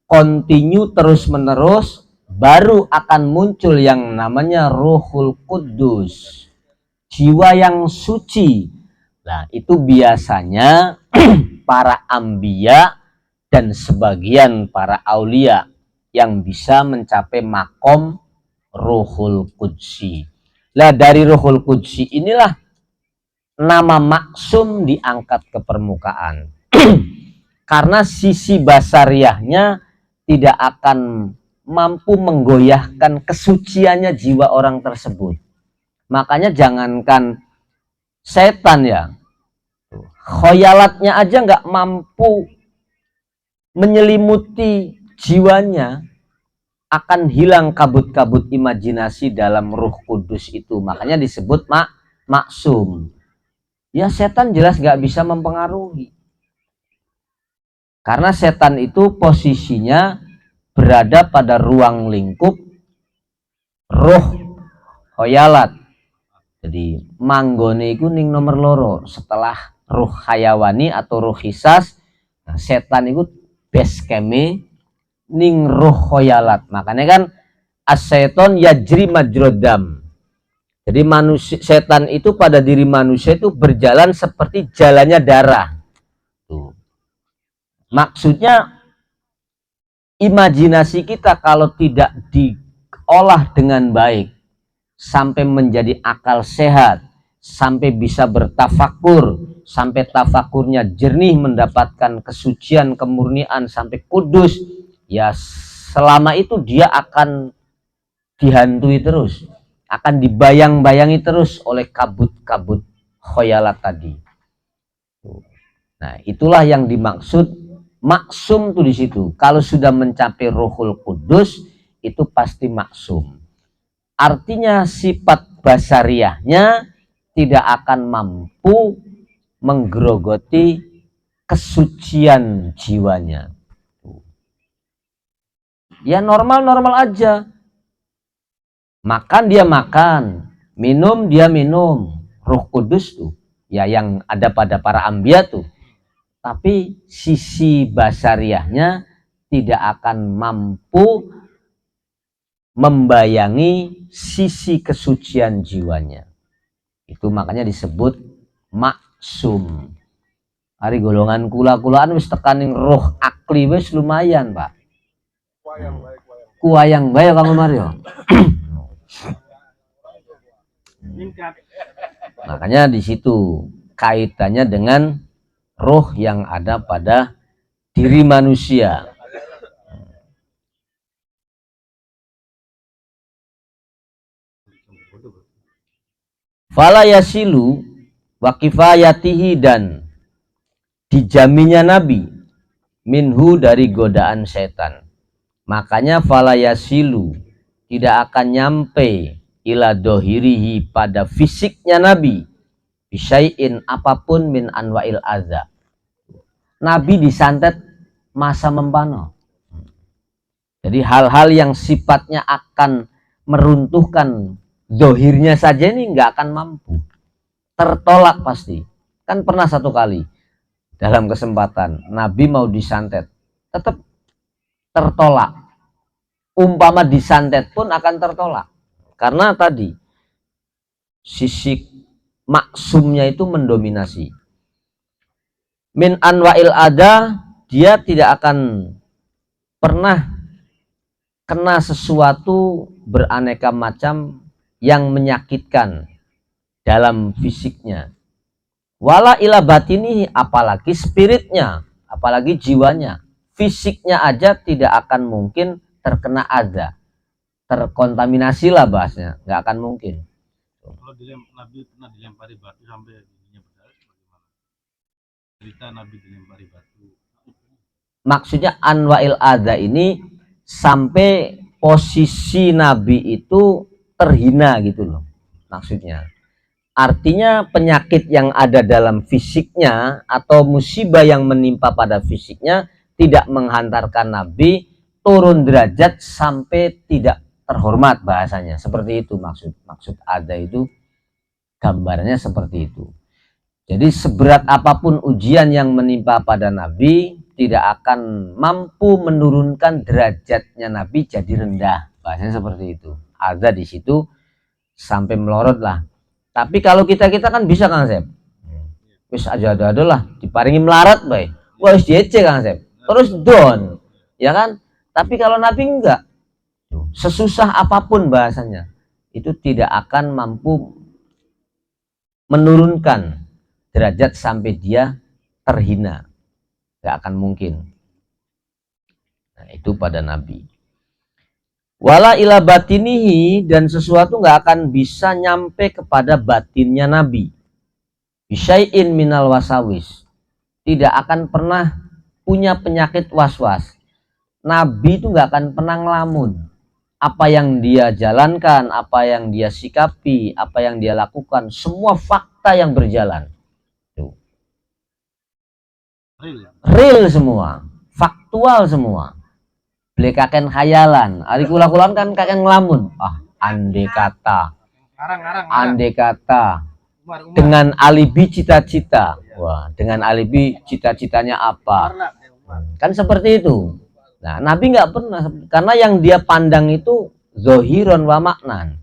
kontinu terus menerus, baru akan muncul yang namanya ruhul kudus, jiwa yang suci. Nah itu biasanya para ambia dan sebagian para aulia yang bisa mencapai makom ruhul kudsi. Lah dari ruhul kudsi inilah nama maksum diangkat ke permukaan. Karena sisi basariahnya tidak akan mampu menggoyahkan kesuciannya jiwa orang tersebut. Makanya jangankan setan ya, khoyalatnya aja nggak mampu menyelimuti jiwanya, akan hilang kabut-kabut imajinasi dalam ruh kudus itu. Makanya disebut maksum. Ya setan jelas nggak bisa mempengaruhi. Karena setan itu posisinya berada pada ruang lingkup roh khoyalat. Jadi manggone iku ning nomor loro setelah ruh hayawani atau ruh hisas. Nah, setan itu base camp ning ruh khoyalat. Makanya kan as-seton yajri majrodam. Jadi manusia, setan itu pada diri manusia itu berjalan seperti jalannya darah. Tuh. Maksudnya imajinasi kita kalau tidak diolah dengan baik sampai menjadi akal sehat, sampai bisa bertafakur, sampai tafakurnya jernih, mendapatkan kesucian, kemurnian sampai kudus, ya selama itu dia akan dihantui terus, akan dibayang-bayangi terus oleh kabut-kabut khoyalat tadi. Nah, itulah yang dimaksud maksum tuh di situ. Kalau sudah mencapai Ruhul Kudus itu pasti maksum. Artinya sifat basariahnya tidak akan mampu menggerogoti kesucian jiwanya. Ya normal-normal aja. Makan dia makan, minum dia minum. Roh Kudus tuh, ya yang ada pada para ambia tuh. Tapi sisi basariahnya tidak akan mampu membayangi sisi kesucian jiwanya. Itu makanya disebut maksum. Hari golongan kula-kulaan wis tekaning roh akli wis lumayan, Pak. Kuayang bae kamu Mario. Makanya di situ kaitannya dengan roh yang ada pada diri manusia. Fala yasilu wa kifayatihi, dan dijaminnya Nabi minhu dari godaan setan. Makanya fala yasilu tidak akan nyampe ila dohirihi pada fisiknya Nabi bisyai'in apapun min anwa'il adza. Nabi disantet masa mempano. Jadi hal-hal yang sifatnya akan meruntuhkan dohirnya saja ini nggak akan mampu, tertolak pasti. Kan pernah satu kali dalam kesempatan Nabi mau disantet, tetap tertolak. Umpama disantet pun akan tertolak, karena tadi sisi maksumnya itu mendominasi. Min anwa'il ada, dia tidak akan pernah kena sesuatu beraneka macam yang menyakitkan dalam fisiknya. Wala ila batini, apalagi spiritnya, apalagi jiwanya. Fisiknya aja tidak akan mungkin terkena ada, terkontaminasi lah bahasnya, nggak akan mungkin. Kalau Nabi pernah dilempari batu sampai giginya berdarah, bagaimana? Cerita Nabi dilempari batu. Maksudnya anwa'il ada ini sampai posisi Nabi itu terhina gitu loh, maksudnya. Artinya penyakit yang ada dalam fisiknya atau musibah yang menimpa pada fisiknya tidak menghantarkan Nabi turun derajat sampai tidak terhormat, bahasanya seperti itu. Maksud ada itu gambarnya seperti itu. Jadi seberat apapun ujian yang menimpa pada Nabi tidak akan mampu menurunkan derajatnya Nabi jadi rendah, bahasanya seperti itu. Ada di situ sampai melorot lah. Tapi kalau kita kan bisa Kang Sep. Wis aja ada lah diparingi melarat bae. Wis diece Kang Sep. Terus down. Ya kan? Tapi kalau Nabi enggak. Sesusah apapun bahasanya, itu tidak akan mampu menurunkan derajat sampai dia terhina. Enggak akan mungkin. Nah, itu pada Nabi. Wala ila batinihi, dan sesuatu nggak akan bisa nyampe kepada batinnya Nabi. Bisyai'in minal wasawis, tidak akan pernah punya penyakit waswas. Nabi itu nggak akan pernah ngelamun. Apa yang dia jalankan, apa yang dia sikapi, apa yang dia lakukan, semua fakta yang berjalan. Tuh. Real semua, faktual semua. Beli kakek khayalan, ari kula-kulan kan kakek ngelamun. Andai kata dengan alibi cita-cita. Wah, dengan alibi cita-citanya apa? Kan seperti itu. Nah, Nabi nggak pernah, karena yang dia pandang itu zohiron wa maknan.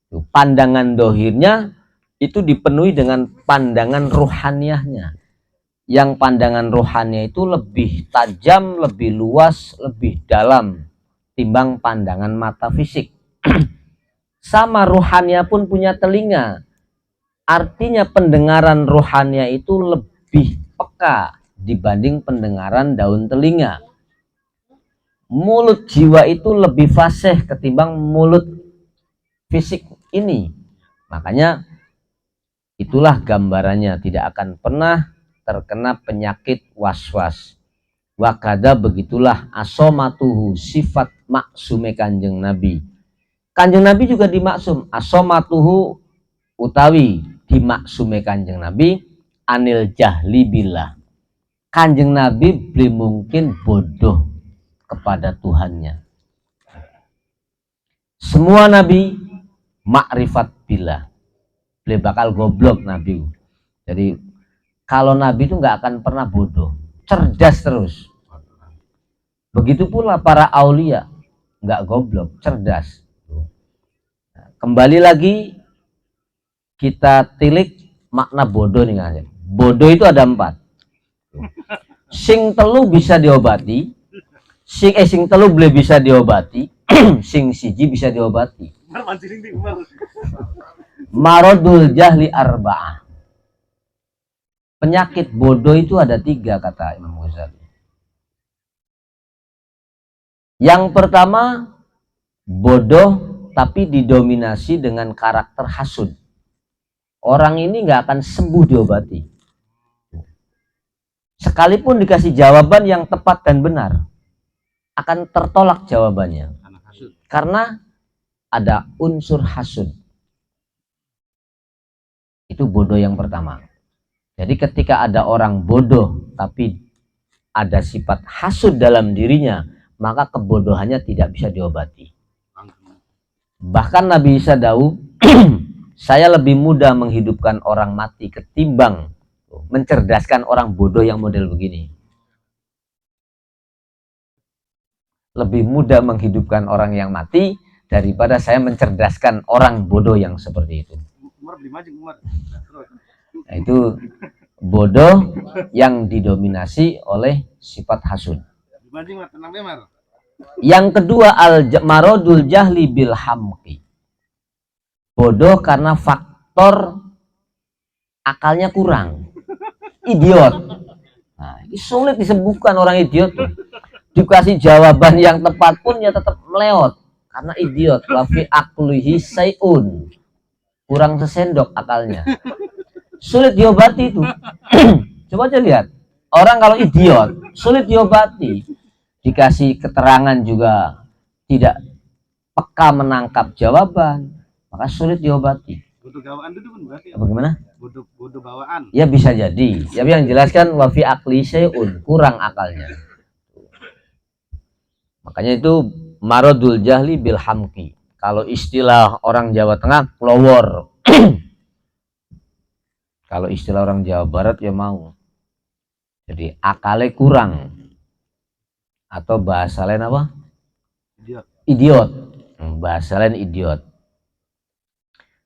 Pandangan dohirnya itu dipenuhi dengan pandangan ruhaniyahnya. Yang pandangan rohani itu lebih tajam, lebih luas, lebih dalam timbang pandangan mata fisik. Sama rohania pun punya telinga. Artinya pendengaran rohania itu lebih peka dibanding pendengaran daun telinga. Mulut jiwa itu lebih fasih ketimbang mulut fisik ini. Makanya itulah gambarannya, tidak akan pernah terkena penyakit waswas. Wakada, begitulah asomatuhu, sifat maksume kanjeng Nabi. Kanjeng Nabi juga dimaksum. Asomatuhu utawi dimaksume kanjeng Nabi anil jahli billah. Kanjeng Nabi belum mungkin bodoh kepada Tuhannya. Semua Nabi makrifat billah. Beliau bakal goblok Nabi. Jadi kalau Nabi itu nggak akan pernah bodoh, cerdas terus. Begitu pula para aulia, nggak goblok, cerdas. Kembali lagi kita tilik makna bodoh nih kan. Bodoh itu ada 4. Sing telu bisa diobati, sing telu boleh bisa diobati, sing siji bisa diobati. Marodul jahli arba'ah. Penyakit bodoh itu ada 3 kata Imam Ghazali. Yang pertama, bodoh tapi didominasi dengan karakter hasud. Orang ini nggak akan sembuh diobati. Sekalipun dikasih jawaban yang tepat dan benar, akan tertolak jawabannya. Karena ada unsur hasud. Itu bodoh yang pertama. Jadi ketika ada orang bodoh tapi ada sifat hasud dalam dirinya, maka kebodohannya tidak bisa diobati. Bahkan Nabi Isa dawuh, saya lebih mudah menghidupkan orang mati ketimbang mencerdaskan orang bodoh yang model begini. Lebih mudah menghidupkan orang yang mati daripada saya mencerdaskan orang bodoh yang seperti itu. Umar beli maju Umar. Nah, itu bodoh yang didominasi oleh sifat hasud. Dibanding Mar, tenang deh Mar. Yang kedua, marodul jahli bil hamqi. Bodoh karena faktor akalnya kurang. Idiot. Nah, ini sulit disembuhkan orang idiot tuh. Dikasih jawaban yang tepat pun ya tetap meleot karena idiot. Wafi akluhi sayun, kurang sesendok akalnya, sulit diobati itu. Coba aja lihat orang kalau idiot sulit diobati, dikasih keterangan juga tidak peka menangkap jawaban, maka sulit diobati. Bodoh bawaan itu pun berarti. Bagaimana? Bodoh bawaan. Ya bisa jadi. Ya yang jelaskan wafi akli sayun, kurang akalnya. Makanya itu marodul jahli bil hamki. Kalau istilah orang Jawa Tengah, lowor. Kalau istilah orang Jawa Barat ya mau. Jadi akalnya kurang. Atau bahasa lain apa? Idiot. Idiot. Bahasa lain idiot.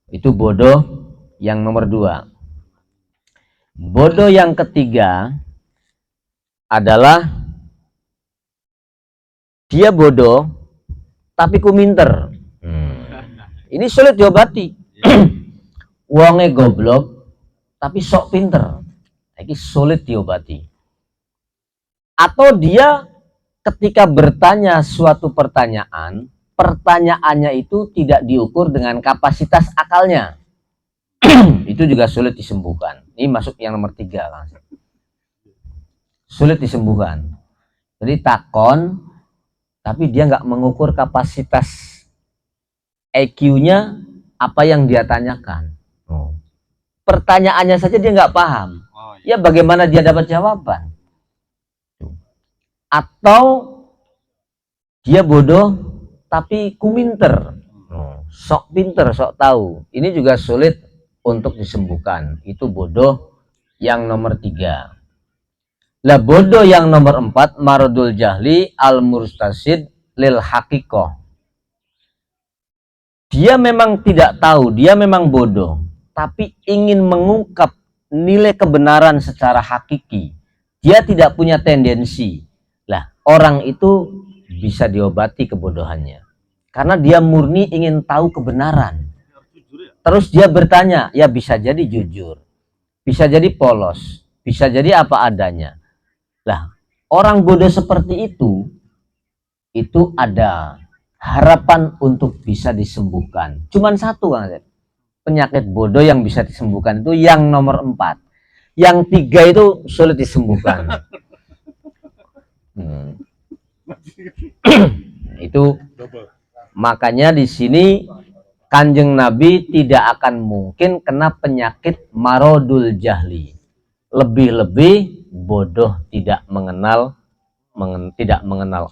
Itu bodoh yang nomor 2. Bodoh yang ketiga adalah dia bodoh tapi kuminter. Ini sulit diobati. Wonge goblok tapi sok pinter. Ini sulit diobati. Atau dia ketika bertanya suatu pertanyaan, pertanyaannya itu tidak diukur dengan kapasitas akalnya. Itu juga sulit disembuhkan. Ini masuk yang nomor 3 langsung. Sulit disembuhkan. Jadi takon tapi dia nggak mengukur kapasitas IQ-nya apa yang dia tanyakan. Pertanyaannya saja dia nggak paham. Ya bagaimana dia dapat jawaban? Atau dia bodoh tapi kuminter, sok pinter, sok tahu. Ini juga sulit untuk disembuhkan. Itu bodoh yang nomor 3. Lah bodoh yang nomor 4, marodul jahli al murtasid lil hakikoh. Dia memang tidak tahu, dia memang bodoh, tapi ingin mengungkap nilai kebenaran secara hakiki. Dia tidak punya tendensi. Lah, orang itu bisa diobati kebodohannya. Karena dia murni ingin tahu kebenaran. Terus dia bertanya, ya bisa jadi jujur, bisa jadi polos, bisa jadi apa adanya. Lah, orang bodoh seperti itu ada harapan untuk bisa disembuhkan. Cuman satu, Kang Asep. Penyakit bodoh yang bisa disembuhkan itu yang nomor 4. Yang 3 itu sulit disembuhkan. Itu makanya di sini Kanjeng Nabi tidak akan mungkin kena penyakit marodul jahli. Lebih-lebih bodoh tidak mengenal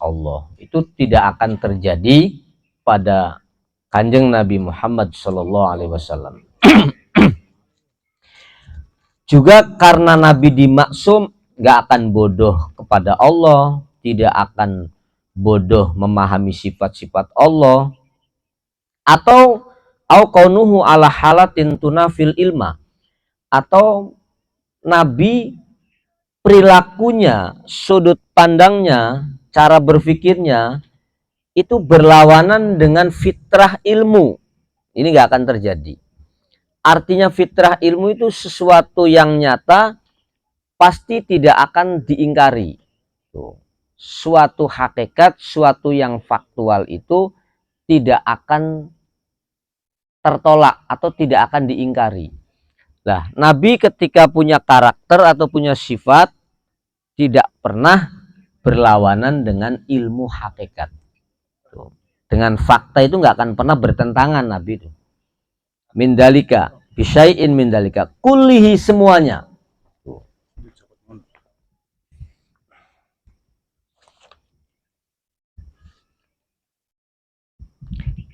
Allah. Itu tidak akan terjadi pada Kanjeng Nabi Muhammad Shallallahu Alaihi Wasallam. Juga karena Nabi dimaksum, nggak akan bodoh kepada Allah, tidak akan bodoh memahami sifat-sifat Allah, atau kaunuhu ala halatin tunafil ilma, atau Nabi perilakunya, sudut pandangnya, cara berpikirnya itu berlawanan dengan fitrah ilmu. Ini nggak akan terjadi. Artinya fitrah ilmu itu sesuatu yang nyata, pasti tidak akan diingkari. Suatu hakikat, suatu yang faktual itu tidak akan tertolak atau tidak akan diingkari. Nah, Nabi ketika punya karakter atau punya sifat tidak pernah berlawanan dengan ilmu hakikat. Dengan fakta itu nggak akan pernah bertentangan Nabi itu. Mindalika, bisyai'in mindalika, kullihi semuanya.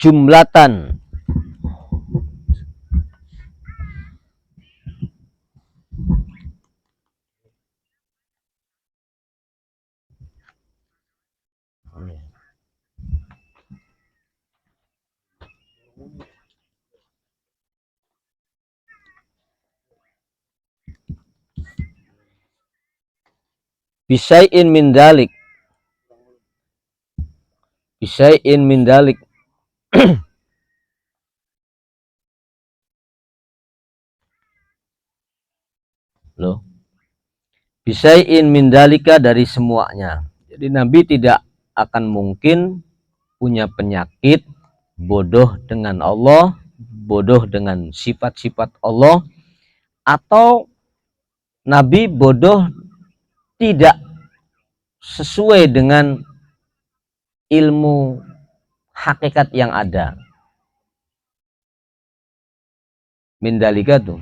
jumlatan. Bisyai'in min dalik. Bisyai'in min dalik. Loh. Bisyai'in min dalika, dari semuanya. Jadi Nabi tidak akan mungkin punya penyakit bodoh dengan Allah, bodoh dengan sifat-sifat Allah, atau Nabi bodoh tidak sesuai dengan ilmu hakikat yang ada. Mindalika tuh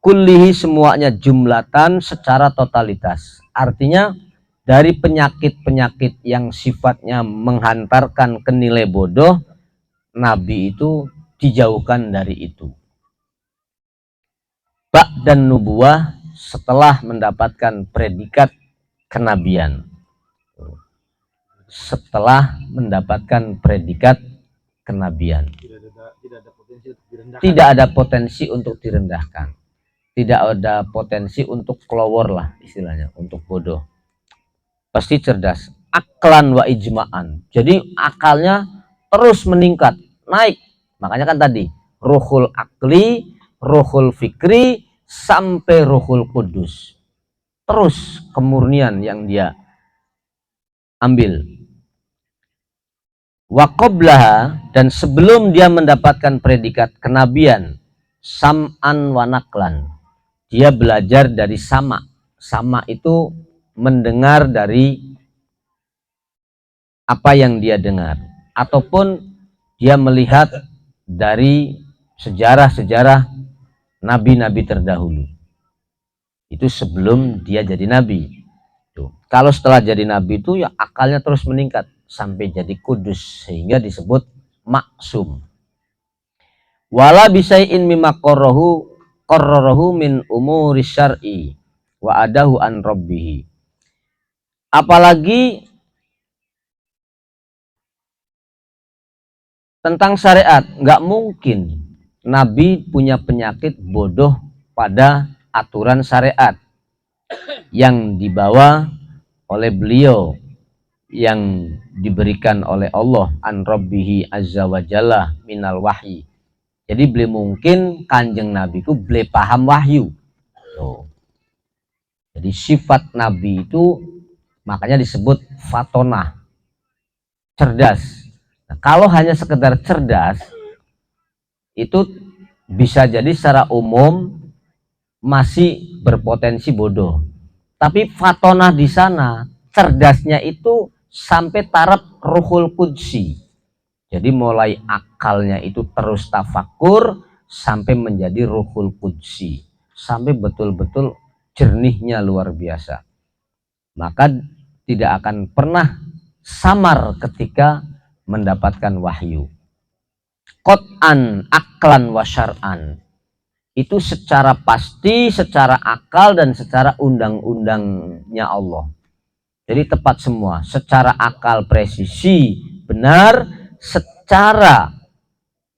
kullihi, semuanya, jumlatan, secara totalitas. Artinya dari penyakit-penyakit yang sifatnya menghantarkan ke nilai bodoh, Nabi itu dijauhkan dari itu. Dan nubuah, setelah mendapatkan predikat kenabian. Setelah mendapatkan predikat kenabian. Tidak ada potensi untuk direndahkan. Tidak ada potensi untuk kelowor lah istilahnya, untuk bodoh. Pasti cerdas. Aklan wa ijma'an. Jadi akalnya terus meningkat, naik. Makanya kan tadi, ruhul akli, ruhul fikri, sampai ruhul kudus. Terus kemurnian yang dia ambil. Wa qablaha, dan sebelum dia mendapatkan predikat kenabian, sam'an wa naklan, dia belajar dari sama. Sama itu mendengar dari apa yang dia dengar, ataupun dia melihat dari sejarah-sejarah nabi-nabi terdahulu. Itu sebelum dia jadi nabi. Tuh. Kalau setelah jadi nabi itu ya akalnya terus meningkat sampai jadi kudus, sehingga disebut maksum. Wala bisai'in mimma qarrarahu min umuri syar'i wa adahu an rabbih. Apalagi tentang syariat, nggak mungkin Nabi punya penyakit bodoh pada aturan syariat yang dibawa oleh beliau, yang diberikan oleh Allah an rabbihi azza wa jalla minal wahyi. Jadi beliau mungkin kanjeng Nabi itu beliau paham wahyu. Tuh. Jadi sifat Nabi itu makanya disebut fatonah, cerdas. Nah, kalau hanya sekedar cerdas, itu bisa jadi secara umum masih berpotensi bodoh. Tapi fatonah di sana, cerdasnya itu sampai taraf ruhul qudsi. Jadi mulai akalnya itu terus tafakur sampai menjadi ruhul qudsi, sampai betul-betul jernihnya luar biasa. Maka tidak akan pernah samar ketika mendapatkan wahyu. Qot'an aklan wa syar'an, itu secara pasti, secara akal dan secara undang-undangnya Allah. Jadi tepat semua, secara akal presisi benar, secara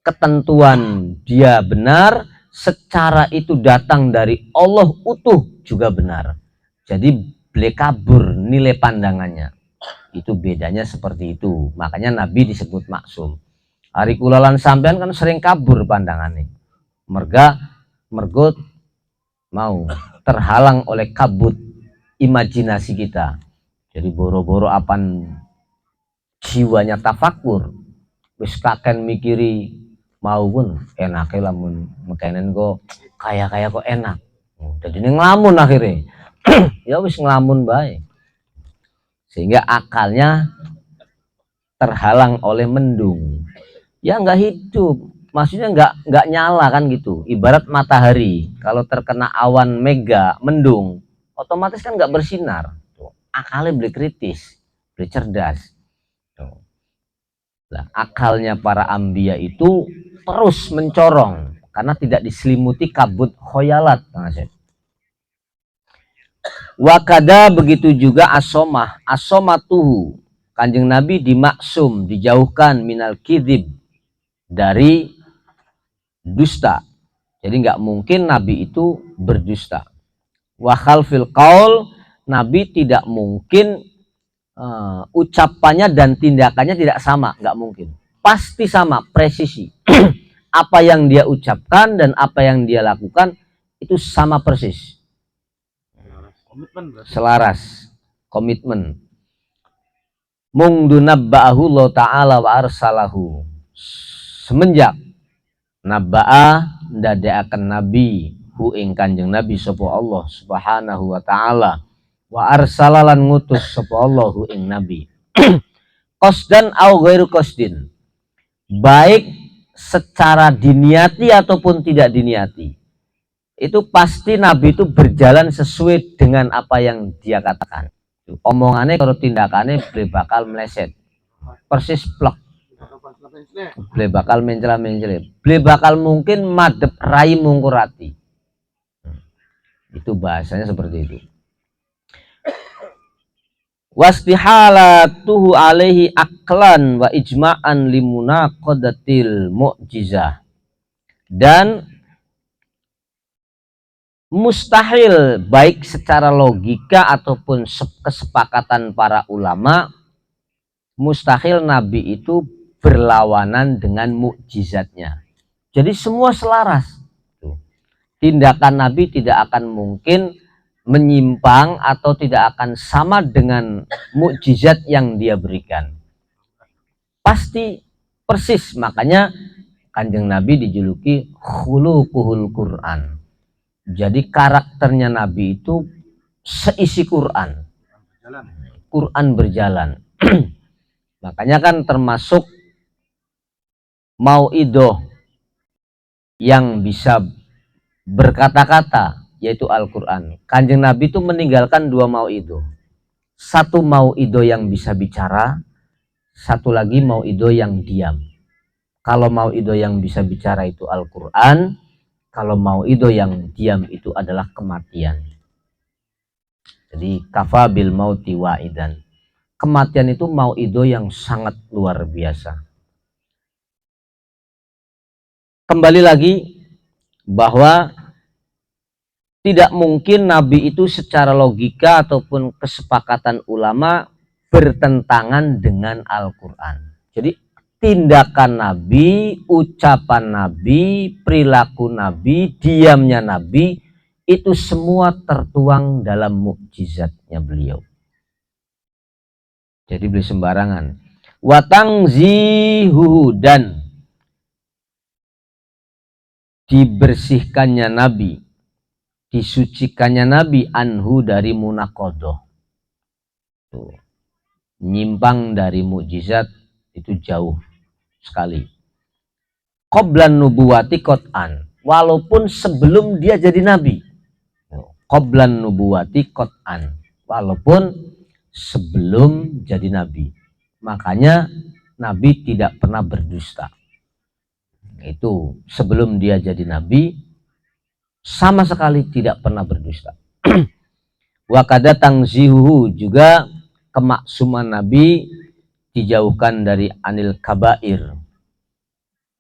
ketentuan dia benar, secara itu datang dari Allah utuh juga benar. Jadi beli kabur nilai pandangannya. Itu bedanya seperti itu. Makanya Nabi disebut maksum. Hari kulalan sampean kan sering kabur pandangannya. Mergo mau terhalang oleh kabut imajinasi kita. Jadi boro-boro apan jiwanya tafakur, wis kaken mikiri mau pun enaknya lamun mekenen kok kaya kok enak. Jadi ini ngelamun akhirnya. Ya wis ngelamun baik. Sehingga akalnya terhalang oleh mendung. Ya nggak hidup, maksudnya nggak nyala kan gitu. Ibarat matahari, kalau terkena awan mega mendung, otomatis kan nggak bersinar. Akalnya beli kritis, beli cerdas. Nah, akalnya para anbiya itu terus mencorong karena tidak diselimuti kabut khoyalat. Wakada begitu juga asomah, asomatuhu. Kanjeng Nabi dimaksum, dijauhkan minal kidib, dari dusta. Jadi nggak mungkin Nabi itu berdusta. Wa fil qaul, Nabi tidak mungkin ucapannya dan tindakannya tidak sama, nggak mungkin. Pasti sama, presisi. Apa yang dia ucapkan dan apa yang dia lakukan itu sama persis. Komitmen berarti. Selaras, komitmen. Mungdunabba'ahu Allah ta'ala wa arsalahu. Semenjak nabba'a ndadekaken nabi hu ing Kanjeng Nabi sapa Allah Subhanahu wa taala wa arsalalan ngutus sapa Allah hu ing nabi qasdan au ghairu qasdin, baik secara diniati ataupun tidak diniati, itu pasti nabi itu berjalan sesuai dengan apa yang dia katakan. Omongannya kalau tindakannya beli bakal meleset persis plek, beli bakal mencela-mencela, beli bakal mungkin madep rai mungkurati. Itu bahasanya seperti itu. Wastihalatuhu alaihi aklan wa ijma'an limunaqadatil mu'jizah. Dan mustahil baik secara logika ataupun kesepakatan para ulama, mustahil Nabi itu berlawanan dengan mukjizatnya. Jadi semua selaras. Tindakan Nabi tidak akan mungkin menyimpang atau tidak akan sama dengan mukjizat yang dia berikan. Pasti persis, makanya Kanjeng Nabi dijuluki khuluquhul Quran. Jadi karakternya Nabi itu seisi Quran. Quran berjalan. Makanya kan termasuk mau'idoh yang bisa berkata-kata, yaitu Al-Quran. Kanjeng Nabi itu meninggalkan dua mau'idoh. Satu mau'idoh yang bisa bicara, satu lagi mau'idoh yang diam. Kalau mau'idoh yang bisa bicara itu Al-Quran, kalau mau'idoh yang diam itu adalah kematian. Jadi kafa bil mauti wa'idan. Kematian itu mau'idoh yang sangat luar biasa. Kembali lagi bahwa tidak mungkin Nabi itu secara logika ataupun kesepakatan ulama bertentangan dengan Al-Quran. Jadi tindakan Nabi, ucapan Nabi, perilaku Nabi, diamnya Nabi, itu semua tertuang dalam mukjizatnya beliau. Jadi beliau sembarangan. Watangzihuhu, dan dibersihkannya Nabi, disucikannya Nabi anhu dari munakodoh. Tuh. Nyimpang dari mukjizat itu jauh sekali. Qoblan nubuwati qot'an, walaupun sebelum dia jadi Nabi. Qoblan nubuwati qot'an, walaupun sebelum jadi Nabi. Makanya Nabi tidak pernah berdusta. Itu sebelum dia jadi Nabi sama sekali tidak pernah berdusta. Wakada tangzihuhu, juga kemaksuman Nabi dijauhkan dari anil kabair,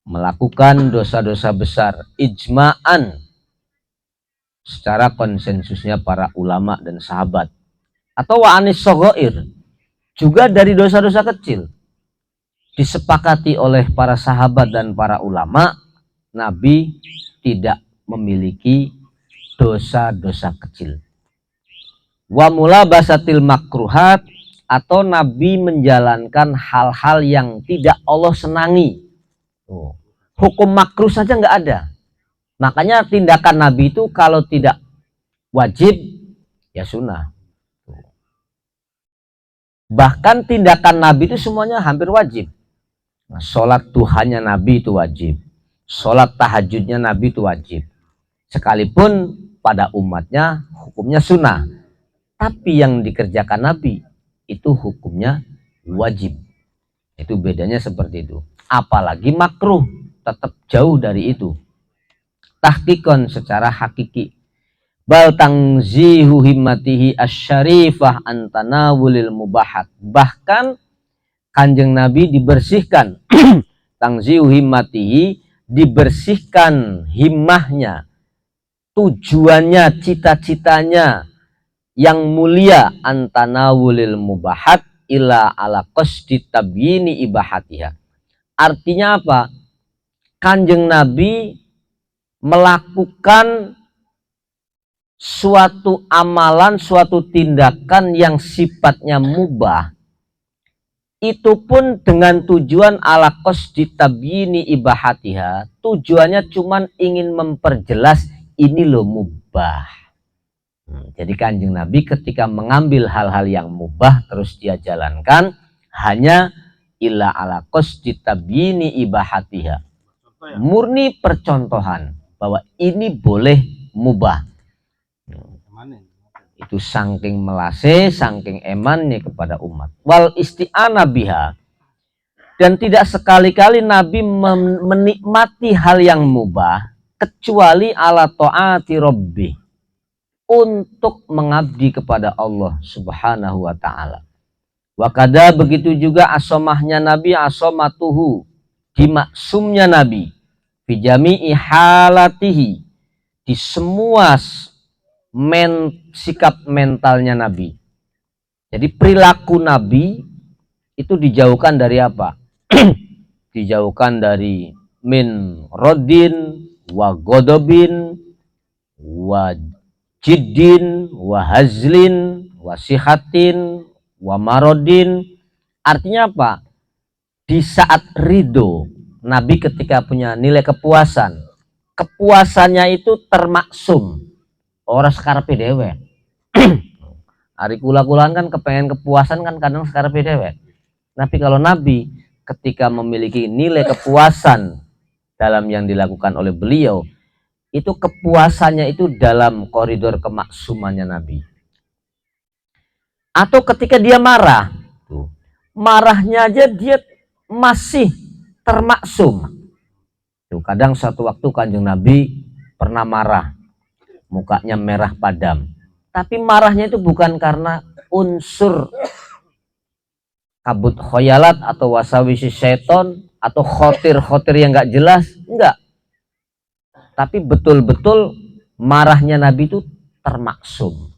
melakukan dosa-dosa besar, ijma'an, secara konsensusnya para ulama dan sahabat. Atau wa anis sogoir, juga dari dosa-dosa kecil, disepakati oleh para sahabat dan para ulama, Nabi tidak memiliki dosa-dosa kecil. Wa mulabasatil makruhat, atau Nabi menjalankan hal-hal yang tidak Allah senangi. Hukum makruh saja nggak ada. Makanya tindakan Nabi itu kalau tidak wajib, ya sunnah. Bahkan tindakan Nabi itu semuanya hampir wajib. Nah, sholat duhanya Nabi itu wajib. Sholat tahajudnya Nabi itu wajib. Sekalipun pada umatnya hukumnya sunnah. Tapi yang dikerjakan Nabi itu hukumnya wajib. Itu bedanya seperti itu. Apalagi makruh, tetap jauh dari itu. Tahqiqan secara hakiki. Bal tangzihu himmatihi asyarifah antanawulil mubahat. Bahkan Kanjeng Nabi dibersihkan tangzihu himmatihi, dibersihkan himmahnya, tujuannya, cita-citanya yang mulia, antanawulil mubahat ila ala qasdi tabyini ibahatiha. Artinya apa? Kanjeng Nabi melakukan suatu amalan, suatu tindakan yang sifatnya mubah, itu pun dengan tujuan ala qasdi tabyini ibahatiha. Tujuannya cuman ingin memperjelas ini loh mubah. Jadi Kanjeng Nabi ketika mengambil hal-hal yang mubah terus dia jalankan hanya illa ala qasdi tabyini ibahatiha. Murni percontohan bahwa ini boleh mubah. Itu saking melase, saking emannya kepada umat. Wal isti'ana biha. Dan tidak sekali-kali Nabi menikmati hal yang mubah kecuali ala ta'ati rabbih, untuk mengabdi kepada Allah Subhanahu wa ta'ala. Wakada begitu juga asomahnya Nabi, asomatuhu, dimaksumnya Nabi, fi jami'i halatihi, di semua sikap mentalnya Nabi. Jadi perilaku Nabi itu dijauhkan dari apa? Dijauhkan dari min rodin wa godobin wa jiddin wa hazlin wa sihatin wa marodin. Artinya apa? Di saat ridho, Nabi ketika punya nilai kepuasan, kepuasannya itu termaksum. Orang sekarepe dhewe. Ari kula-kulaan kan kepengen kepuasan kan kadang sekarepe dhewe. Tapi kalau Nabi ketika memiliki nilai kepuasan dalam yang dilakukan oleh beliau, itu kepuasannya itu dalam koridor kemaksumannya Nabi. Atau ketika dia marah, marahnya aja dia masih termaksum. Kadang suatu waktu Kanjeng Nabi pernah marah, mukanya merah padam, tapi marahnya itu bukan karena unsur kabut khoyalat atau wasawisi syaiton atau khotir-khotir yang gak jelas, enggak. Tapi betul-betul marahnya Nabi itu termaksum,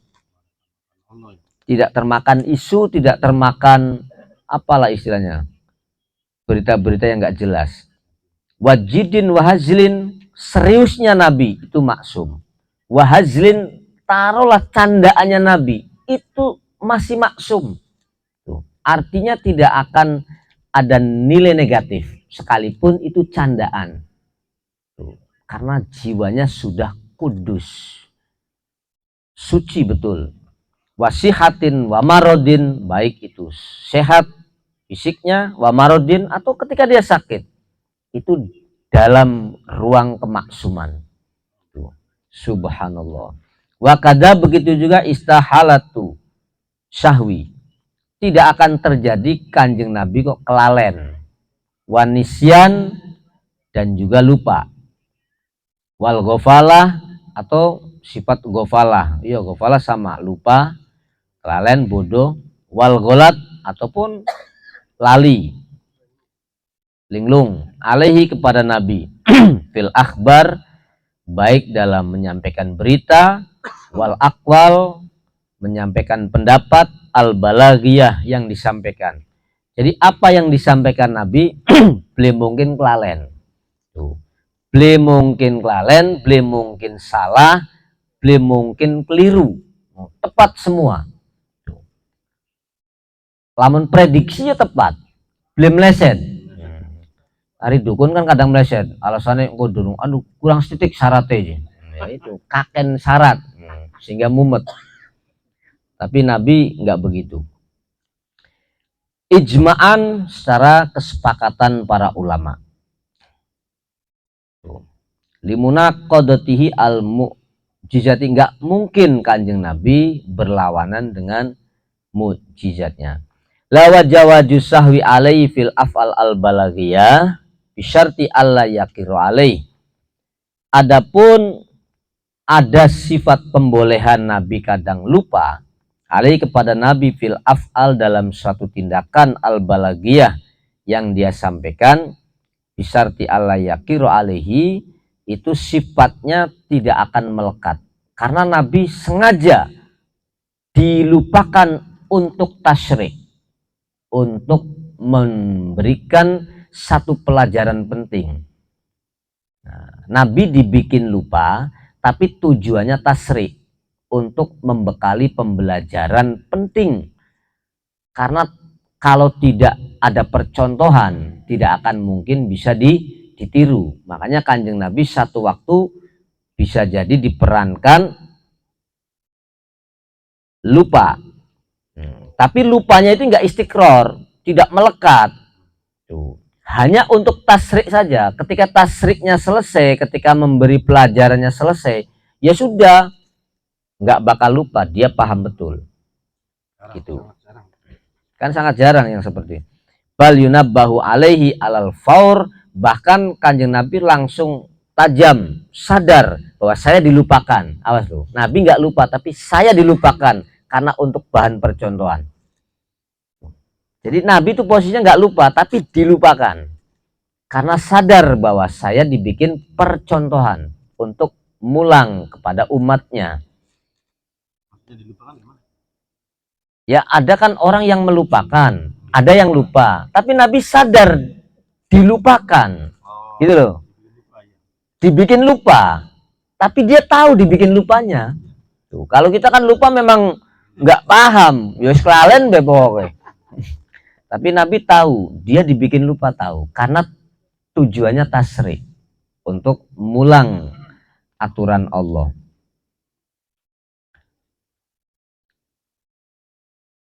tidak termakan isu, tidak termakan apalah istilahnya, berita-berita yang gak jelas. Wajidin wahazlin, seriusnya Nabi itu maksum. Wahazlin, taruhlah candaannya Nabi itu masih maksum. Artinya tidak akan ada nilai negatif sekalipun itu candaan. Karena jiwanya sudah kudus, suci betul. Wasihatin wa marodin, baik itu sehat fisiknya, wa marodin atau ketika dia sakit, itu dalam ruang kemaksuman. Subhanallah. Wa kada begitu juga istahalatu syahwi, tidak akan terjadi Kanjeng Nabi kok kelalen, wanisyan dan juga lupa, wal ghafalah atau sifat ghafalah. Iya, ghafalah sama lupa, kelalen, bodoh, wal ghalat ataupun lali, linglung, alaihi kepada Nabi fil akhbar, baik dalam menyampaikan berita, wal aqwal, menyampaikan pendapat, al balaghiyah, yang disampaikan. Jadi apa yang disampaikan Nabi belum mungkin kelalen. Belum mungkin kelalen, belum mungkin salah, belum mungkin keliru. Tepat semua. Lamun prediksinya tepat, belum meleset. Ari dukun kan kadang meleset, alasannya kok durung, aduh kurang setitik syaratnya. Ya itu kaken syarat sehingga mumet. Tapi Nabi nggak begitu. Ijma'an, secara kesepakatan para ulama. Limuna qadatihi al mu'jizati, nggak mungkin Kanjeng Nabi berlawanan dengan mukjizatnya. La wajawaju sahwi alaihi fil af'al al balaghiyah bisyarti alla yakiru alaihi. Adapun ada sifat pembolehan Nabi kadang lupa alaihi kepada Nabi fil af'al dalam suatu tindakan al balaghiyah yang dia sampaikan bisyarti alla yakiru alaihi, itu sifatnya tidak akan melekat karena Nabi sengaja dilupakan untuk tasyrik, untuk memberikan satu pelajaran penting. Nah, Nabi dibikin lupa, tapi tujuannya tasrik, untuk membekali pembelajaran penting. Karena kalau tidak ada percontohan, tidak akan mungkin bisa ditiru. Makanya Kanjeng Nabi satu waktu bisa jadi diperankan lupa. Tapi lupanya itu nggak istiqror, tidak melekat. Tuh. Hanya untuk tasrik saja. Ketika tasriknya selesai, ketika memberi pelajarannya selesai, ya sudah, nggak bakal lupa, dia paham betul. Gitu. Kan sangat jarang yang seperti bal yunabbahu alaihi alal faur, bahkan Kanjeng Nabi langsung tajam, sadar bahwa saya dilupakan. Awas loh, Nabi nggak lupa, tapi saya dilupakan karena untuk bahan percontohan. Jadi Nabi itu posisinya nggak lupa, tapi dilupakan karena sadar bahwa saya dibikin percontohan untuk mulang kepada umatnya. Ya ada kan orang yang melupakan, ada yang lupa, tapi Nabi sadar dilupakan, gitu loh, dibikin lupa, tapi dia tahu dibikin lupanya. Tuh, kalau kita kan lupa memang nggak paham, yos kelalen be pokoknya. Tapi Nabi tahu, dia dibikin lupa tahu, karena tujuannya tasrik, untuk mulang aturan Allah.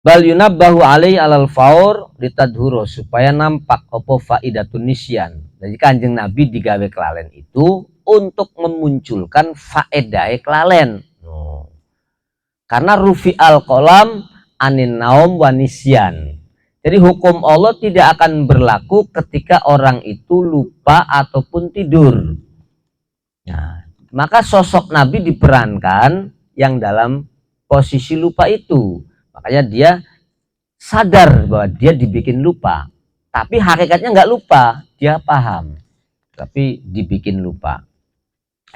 Bal yunabbahu alaihi alal faur litadhuru, supaya nampak apa faidatun nisyan. Jadi Kanjeng Nabi digawe kelalen itu untuk memunculkan faedah kelalen. Karena rufi al qalam anin naum wa nisyan. Jadi hukum Allah tidak akan berlaku ketika orang itu lupa ataupun tidur. Nah, maka sosok Nabi diperankan yang dalam posisi lupa itu. Makanya dia sadar bahwa dia dibikin lupa. Tapi hakikatnya nggak lupa, dia paham. Tapi dibikin lupa.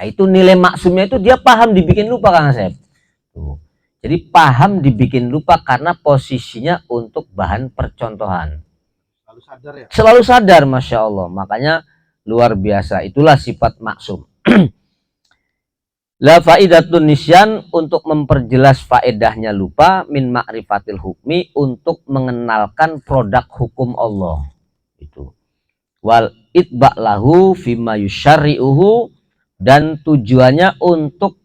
Nah, itu nilai maksumnya itu dia paham dibikin lupa, Kang Asep. Tuh. Jadi paham dibikin lupa karena posisinya untuk bahan percontohan. Selalu sadar ya? Selalu sadar, Masya Allah. Makanya luar biasa. Itulah sifat maksum. La faidatun nisyan, untuk memperjelas faedahnya lupa, min ma'rifatil hukmi, untuk mengenalkan produk hukum Allah. Itu. Wal itba' lahu fima yusyarri'uhu, dan tujuannya untuk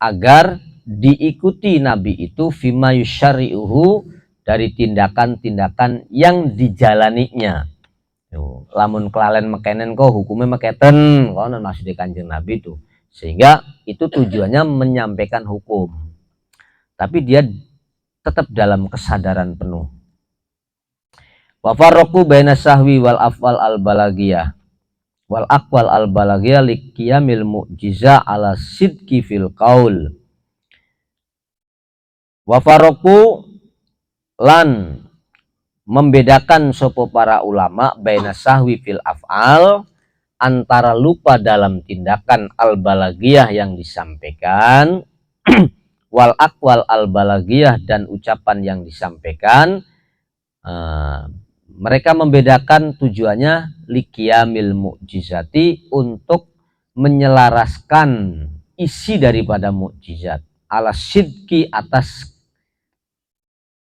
agar diikuti Nabi itu fima yusyarri'uhu, dari tindakan-tindakan yang dijalaninya. Tuh, lamun kelalen mekenen kok hukumnya meketen, kok maksudnya Kanjeng Nabi itu. Sehingga itu tujuannya menyampaikan hukum. Tapi dia tetap dalam kesadaran penuh. Wa farraqu baina sahwi wal afwal al balaghiyah wal aqwal al balaghiyah liqiyamil mu'jiza ala sidqi fil qaul. Wa farraqu, lan membedakan sopo para ulama baina sahwi fil af'al, antara lupa dalam tindakan al balaghiyah yang disampaikan wal aqwal al balaghiyah, dan ucapan yang disampaikan. Mereka membedakan tujuannya liqiyamil mu'jizati, untuk menyelaraskan isi daripada mukjizat, ala sidqi, atas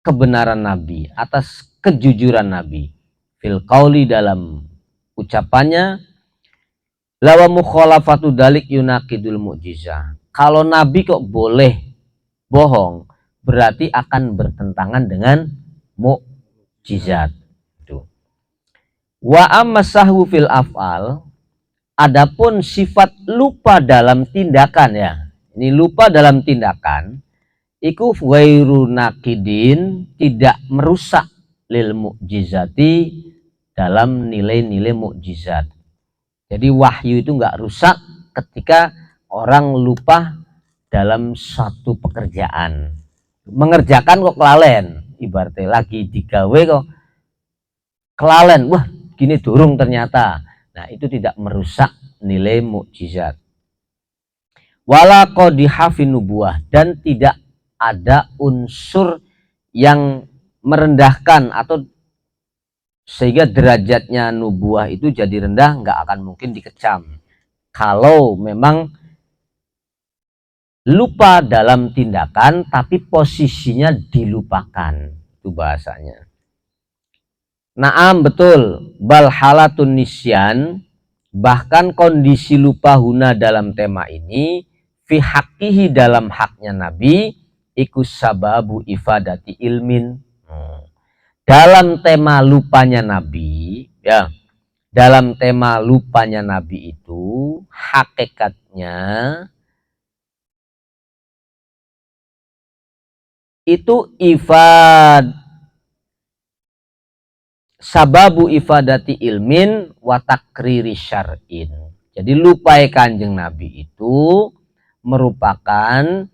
kebenaran Nabi, atas kejujuran Nabi, fil qauli, dalam ucapannya. Lawa mukhalafatu dalik yunaqidul mu'jizah. Kalau Nabi kok boleh bohong, berarti akan bertentangan dengan mukjizat. Wa amma sahwu fil af'al, adapun sifat lupa dalam tindakan, ya. Ini lupa dalam tindakan, iku ghairu naqidin, tidak merusak lil mu'jizati, dalam nilai-nilai mukjizat. Jadi wahyu itu nggak rusak ketika orang lupa dalam suatu pekerjaan. Mengerjakan kok kelalen, ibaratnya lagi digawe kok kelalen, wah gini durung ternyata. Nah itu tidak merusak nilai mukjizat. Wala qadihafin nubuwah, dan tidak ada unsur yang merendahkan atau sehingga derajatnya nubuah itu jadi rendah, nggak akan mungkin dikecam. Kalau memang lupa dalam tindakan tapi posisinya dilupakan, itu bahasanya. Naam, betul, bal halatun nisyan, bahkan kondisi lupa huna dalam tema ini, fi haqqihi, dalam haknya Nabi, ikus sababu ifadati ilmin. Dalam tema lupanya Nabi, ya, dalam tema lupanya Nabi itu hakikatnya itu sababu ifadati ilmin wa takriri syar'in. Jadi lupai Kanjeng Nabi itu merupakan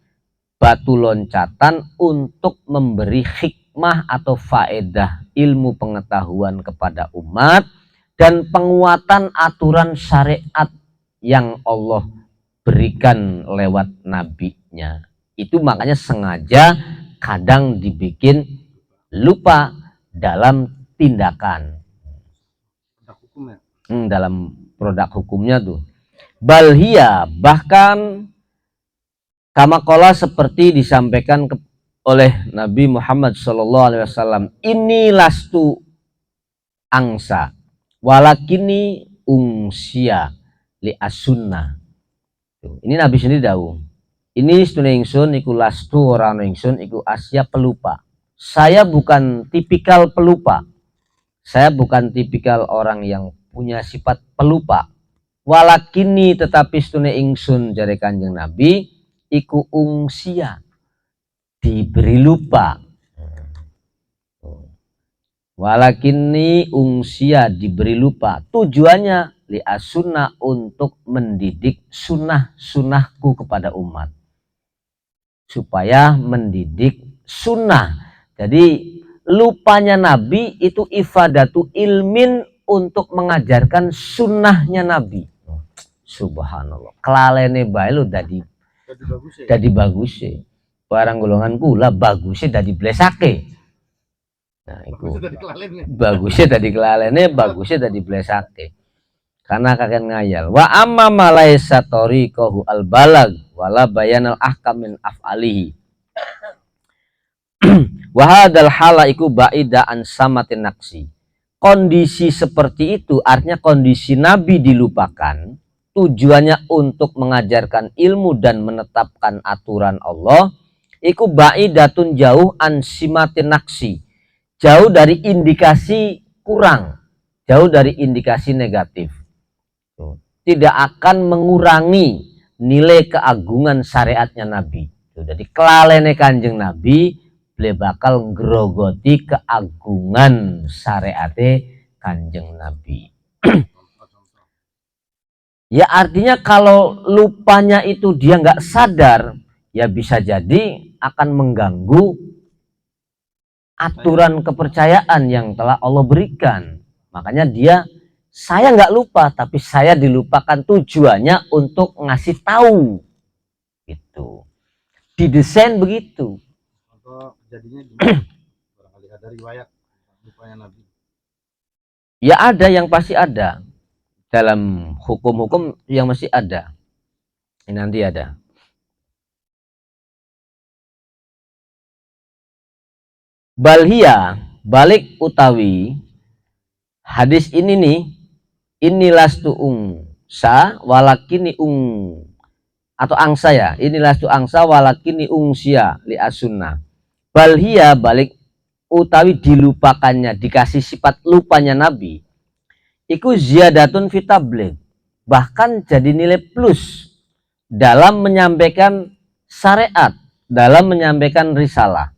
batu loncatan untuk memberi hikmah atau faedah ilmu pengetahuan kepada umat dan penguatan aturan syariat yang Allah berikan lewat nabinya. Itu makanya sengaja kadang dibikin lupa dalam tindakan. Dalam produk hukumnya tuh. Balhia, bahkan kamakola seperti disampaikan oleh Nabi Muhammad SAW, ini lastu angsa walakini ungsia li asunna. Ini Nabi sendiri dawuh, ini setune ingsun iku lastu ora ana ingsun iku asya pelupa. Saya bukan tipikal pelupa, saya bukan tipikal orang yang punya sifat pelupa. Walakini, tetapi setune ingsun, jare Kanjeng Nabi, iku ungsia, diberi lupa. Walakini ungsia, diberi lupa. Tujuannya li asunna, untuk mendidik sunnah-sunnahku kepada umat, supaya mendidik sunnah. Jadi lupanya Nabi itu ifadatu ilmin, untuk mengajarkan sunnahnya Nabi. Subhanallah, kelalene bae lo dadi bagus ya. Barang golongan kula bagusnya dadi blesake. Nah, itu bagusnya dadi kelalene, bagusnya dadi blesake. Karena kakek ngayal. Wa amma malaisa tariqahu al balag wala bayanal ahkam min af'alihi. Wa hadzal hala iku ba'ida an samatin naqsi. Kondisi seperti itu artinya kondisi Nabi dilupakan, tujuannya untuk mengajarkan ilmu dan menetapkan aturan Allah, iku ba'idatun, jauh, an simatin naqsi, jauh dari indikasi kurang, jauh dari indikasi negatif. Tidak akan mengurangi nilai keagungan syariatnya Nabi. Jadi kelalene Kanjeng Nabi beliau bakal ngrogoti keagungan syariate Kanjeng Nabi. Ya artinya kalau lupanya itu dia nggak sadar, ya bisa jadi akan mengganggu aturan kepercayaan yang telah Allah berikan. Makanya dia, saya nggak lupa, tapi saya dilupakan, tujuannya untuk ngasih tahu. Gitu. Didesain begitu. Jadinya gimana? Barangkali ada riwayat lupanya Nabi. Ya ada, yang pasti ada. Dalam hukum-hukum yang masih ada. Ini nanti ada. Balhia, balik utawi hadis ini nih, inilah stuung sa walakini atau angsa ya, inilah stu angsa walakini ungsia li asunna. Balhia, balik utawi dilupakannya, dikasih sifat lupanya Nabi, iku ziyadatun fitabligh, bahkan jadi nilai plus dalam menyampaikan syariat, dalam menyampaikan risalah.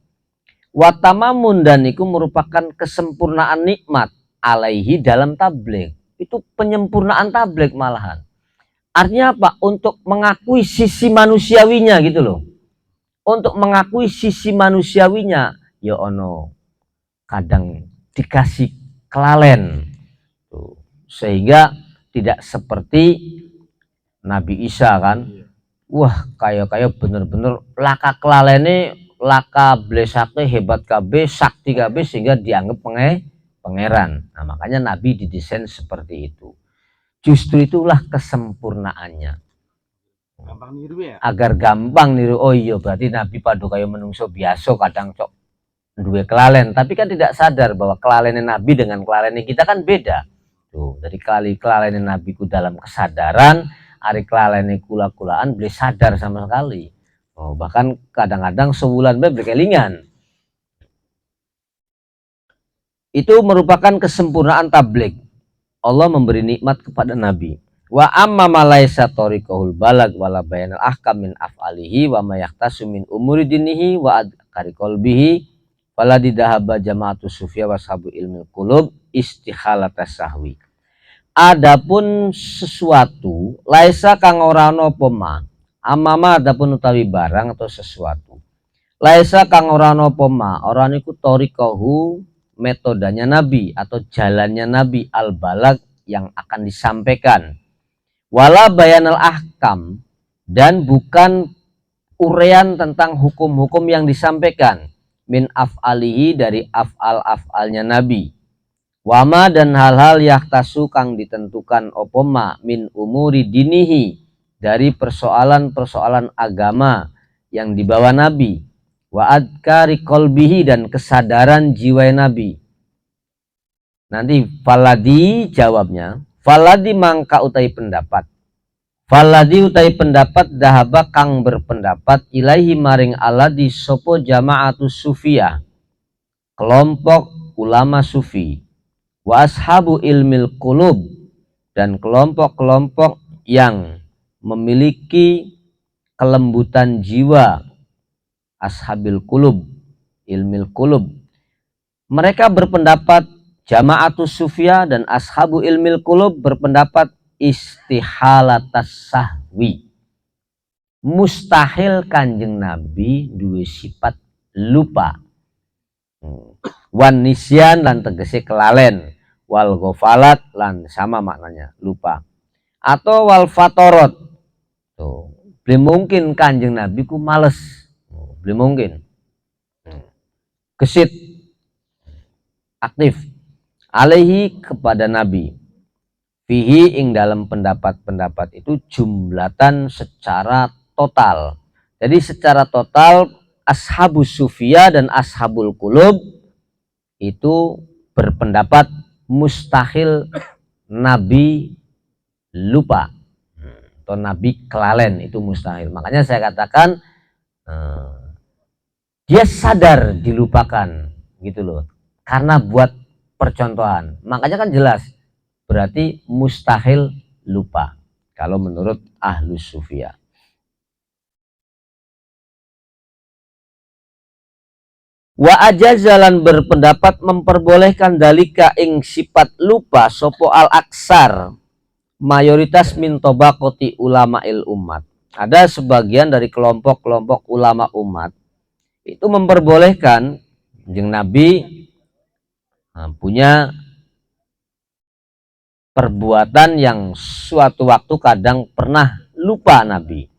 Watamamun, dan itu merupakan kesempurnaan nikmat alaihi dalam tabligh. Itu penyempurnaan tabligh malahan. Artinya apa? Untuk mengakui sisi manusiawinya gitu loh. Untuk mengakui sisi manusiawinya, ya ono kadang dikasih kelalen. Tuh. Sehingga tidak seperti Nabi Isa kan. Wah, kayak bener-bener laka kelalene, laka blesake hebat KB, sakti KB, sehingga dianggap pangeran. Nah, makanya Nabi didesain seperti itu. Justru itulah kesempurnaannya. Gampang niru ya. Agar gampang niru. Oh iya, berarti Nabi padu kayak menungso biasa kadang cok duwe kelalen, tapi kan tidak sadar bahwa kelalen Nabi dengan kelalen kita kan beda. Tuh, dari kelalen Nabi ku dalam kesadaran, ari kelalen kula-kulaan boleh sadar sama sekali. Oh, bahkan kadang-kadang sebulan berkelingan. Itu merupakan kesempurnaan tabligh. Allah memberi nikmat kepada Nabi. Wa amma malaisa tariqahul balag wala bayanal ahkam min af'alihi wa ma yahtasu min umuri dinihi wa adkari qalbihi wala didahaba jama'atu sufya washabu ilmi qulub istikhalat sahwi. Adapun sesuatu laisa kang ora ana apa ma, amama adapun utawi barang atau sesuatu. Laisa kang ora ana apa ma, ora niku tariqahu metodenya Nabi atau jalannya Nabi al-balag yang akan disampaikan. Wala bayanal ahkam, dan bukan urean tentang hukum-hukum yang disampaikan. Min af'alihi, dari af'al-af'alnya Nabi. Wama, dan hal-hal yahtasu kang ditentukan opoma min umuri dinihi, dari persoalan-persoalan agama yang dibawa Nabi. Wa adkari kolbihi, dan kesadaran jiwa Nabi. Nanti faladi jawabnya, faladi mangka utai pendapat. Faladi utai pendapat dahaba kang berpendapat ilaihi maring aladi sopo jama'atu sufiyah, kelompok ulama sufi, wa ashabu ilmil qulub, dan kelompok-kelompok yang memiliki kelembutan jiwa, ashabil qulub, ilmil qulub. Mereka berpendapat, jama'atus sufiyah dan ashabu ilmil qulub berpendapat istihalatas sahwi, mustahil kanjeng Nabi duwe sifat lupa. Wan nisyan lan tegese kelalen, wal ghafalat lan sama maknanya lupa, atau wal fatorot. Tuh, belum mungkin kanjeng Nabi ku males, belum mungkin. Gesit, aktif alaihi kepada Nabi, fihi ing dalam pendapat-pendapat itu jumlatan secara total. Jadi secara total ashabus sufiyah dan ashabul qulub itu berpendapat mustahil Nabi lupa atau Nabi kelalen, itu mustahil. Makanya saya katakan dia sadar dilupakan gitu loh, karena buat percontohan. Makanya kan jelas berarti mustahil lupa kalau menurut ahlus sufiyah. Wa ajazalan berpendapat memperbolehkan dalika ing sifat lupa sopo al aksar, mayoritas min tobakoti ulama il umat. Ada sebagian dari kelompok-kelompok ulama umat itu memperbolehkan jeung Nabi punya perbuatan yang suatu waktu kadang pernah lupa Nabi.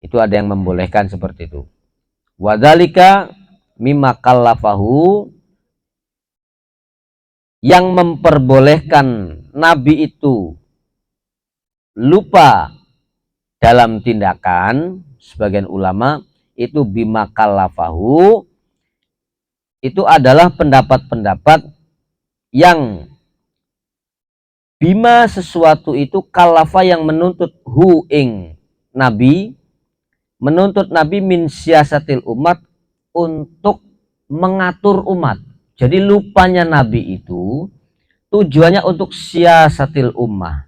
Itu ada yang membolehkan seperti itu. Wadhalika mimma kallafahu, yang memperbolehkan Nabi itu lupa dalam tindakan, sebagian ulama itu bima kallafahu, itu adalah pendapat-pendapat yang bima sesuatu itu kallafa yang menuntut hu ing Nabi, menuntut Nabi min siasatil umat, untuk mengatur umat. Jadi lupanya Nabi itu tujuannya untuk siasatil ummah,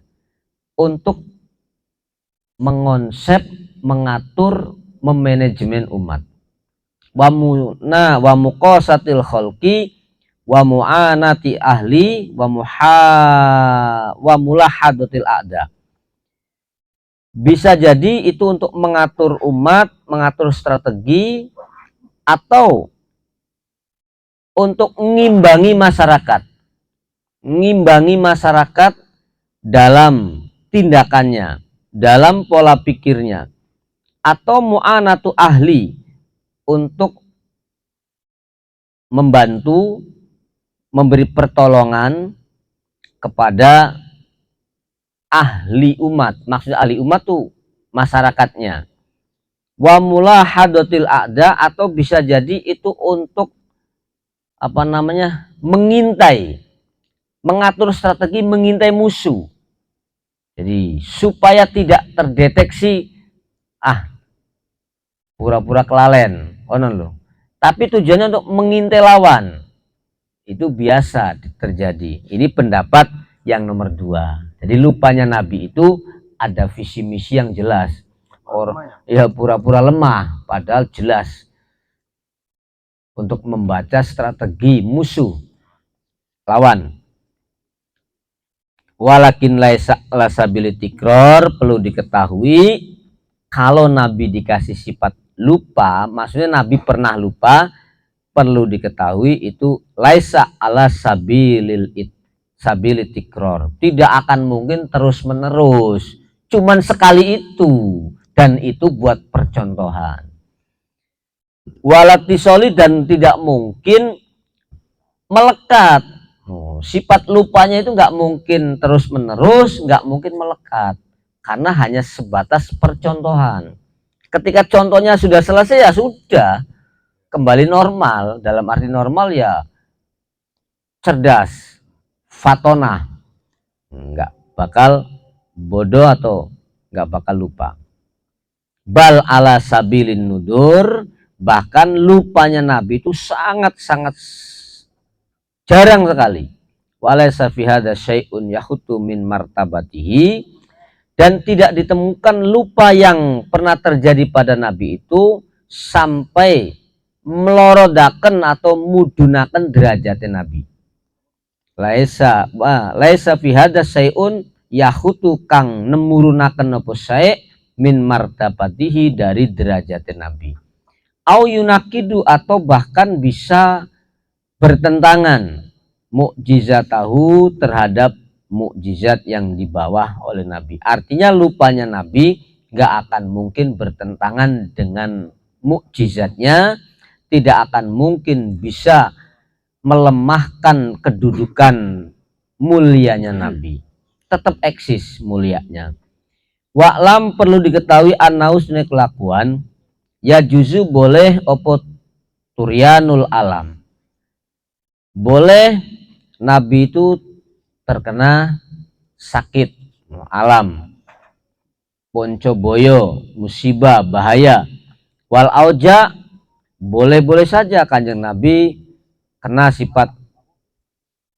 untuk mengonsep, mengatur, memanajemen umat. wa muqasatil khalqi wa mu'anati ahli wa mulahadatil a'da. Bisa jadi itu untuk mengatur umat, mengatur strategi, atau untuk ngimbangi masyarakat dalam tindakannya, dalam pola pikirnya, atau mu'anatu ahli, untuk membantu, memberi pertolongan kepada ahli umat. Maksudnya ahli umat tuh masyarakatnya. Wa mulahadatil a'da, atau bisa jadi itu untuk mengintai, mengatur strategi mengintai musuh. Jadi supaya tidak terdeteksi pura-pura kelalen, loh. Tapi tujuannya untuk mengintai lawan. Itu biasa terjadi. Ini pendapat yang nomor 2. Jadi lupanya Nabi itu ada visi misi yang jelas. Pura-pura lemah, padahal jelas untuk membaca strategi musuh lawan. Walakin lasability tikror, perlu diketahui kalau Nabi dikasih sifat lupa, maksudnya Nabi pernah lupa, perlu diketahui itu laisa ala sability tikror, tidak akan mungkin terus menerus, cuman sekali itu, dan itu buat percontohan. Walatisoli, dan tidak mungkin melekat. Sifat lupanya itu nggak mungkin terus menerus, nggak mungkin melekat, karena hanya sebatas percontohan. Ketika contohnya sudah selesai, ya sudah kembali normal. Dalam arti normal ya cerdas, fatonah, nggak bakal bodoh atau nggak bakal lupa. Bal ala sabilin nudur, bahkan lupanya Nabi itu sangat-sangat jarang sekali. Walaysa fi hadza syai'un yahutu min martabatihi, dan tidak ditemukan lupa yang pernah terjadi pada Nabi itu sampai melorodaken atau mudunaken derajatnya Nabi. Laisa fi hadza syai'un yahutu kang nemurunaken apa sae min martabatihi, dari derajatnya Nabi. Au yunakidu, atau bahkan bisa bertentangan mukjizatahu, terhadap mukjizat yang dibawa oleh Nabi. Artinya lupanya Nabi gak akan mungkin bertentangan dengan mukjizatnya, tidak akan mungkin bisa melemahkan kedudukan mulianya Nabi, tetap eksis mulianya. Wa'lam, perlu diketahui anaus kelakuan ya juzu boleh opo turyanul alam, boleh Nabi itu terkena sakit alam, poncoboyo, musibah, bahaya. Wal auja, boleh-boleh saja Kanjeng Nabi kena sifat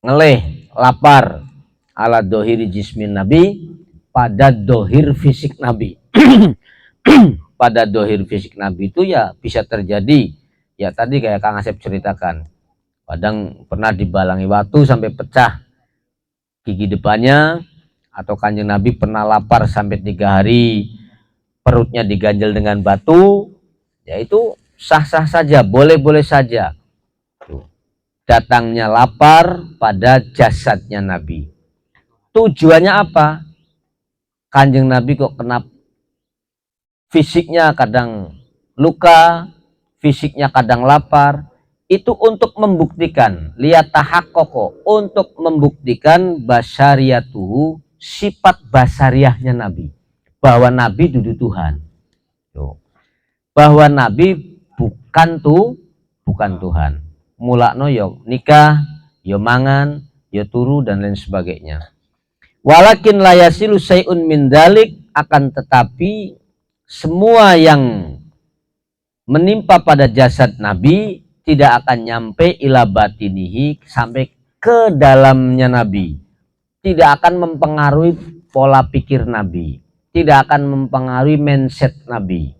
ngeleh, lapar, ala dohiri jismin Nabi, pada dohir fisik Nabi. Pada dohir fisik Nabi itu ya bisa terjadi, ya tadi kayak Kang Asep ceritakan, kadang pernah dibalangi batu sampai pecah gigi depannya, atau Kanjeng Nabi pernah lapar sampai 3 hari perutnya diganjel dengan batu, ya itu sah-sah saja, boleh-boleh saja. Datangnya lapar pada jasadnya Nabi. Tujuannya apa? Kanjeng Nabi kok kena fisiknya kadang luka, fisiknya kadang lapar, itu untuk membuktikan, lihat tahakkoko, untuk membuktikan basyariyatuhu, sifat basariahnya Nabi, bahwa Nabi dudu Tuhan, bahwa Nabi bukan Tuhan. Mulakno yo nikah, yo mangan, yo turu, dan lain sebagainya. Walakin layasilu sayun min dalik, akan tetapi semua yang menimpa pada jasad Nabi tidak akan nyampe ila batinihi, sampai ke dalamnya Nabi, tidak akan mempengaruhi pola pikir Nabi, tidak akan mempengaruhi mindset Nabi,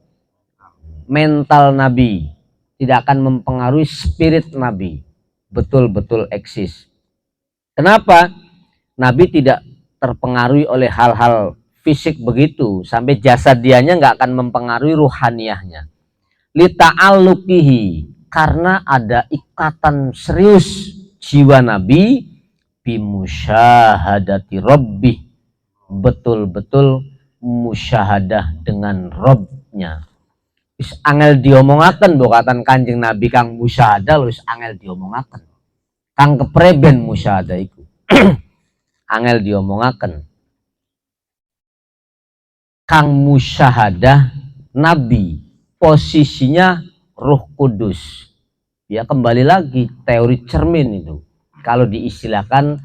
mental Nabi, tidak akan mempengaruhi spirit Nabi. Betul-betul eksis. Kenapa? Nabi tidak terpengaruhi oleh hal-hal fisik begitu, sampai jasad dianya nggak akan mempengaruhi ruhaniyahnya. Lita'alluqihi, karena ada ikatan serius jiwa Nabi bimusyahadati rabbih, betul-betul musyahadah dengan Robnya. Wis angel diomongaken bokatan Kanjeng Nabi kang musyahadah wis angel diomongaken. Kang kepreben musyahadah iku. Angel diomongaken. Kang musyahadah Nabi posisinya Ruh Kudus. Ya kembali lagi teori cermin itu. Kalau diistilahkan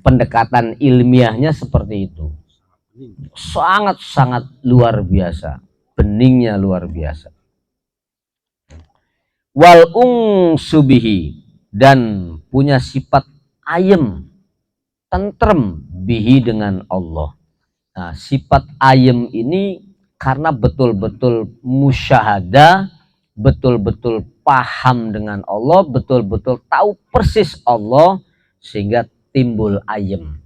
pendekatan ilmiahnya seperti itu. Sangat-sangat luar biasa. Beningnya luar biasa. Wal subihi, dan punya sifat ayem, tentrem bihi dengan Allah. Nah, sifat ayem ini karena betul-betul musyahadah, betul-betul paham dengan Allah, betul-betul tahu persis Allah, sehingga timbul ayem.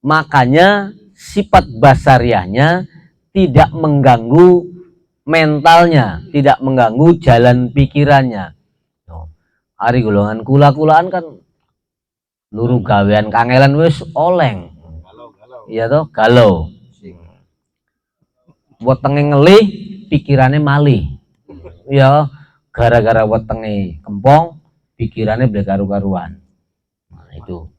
Makanya sifat basariahnya tidak mengganggu mentalnya, tidak mengganggu jalan pikirannya. Hari golongan kula-kulaan kan luru gawean kangelan wis oleng. Iya toh, galau. Wetenge ngelih, pikirannya malih. Ya, gara-gara wetenge kempong, pikirannya bergaru-garuan. Nah, itu.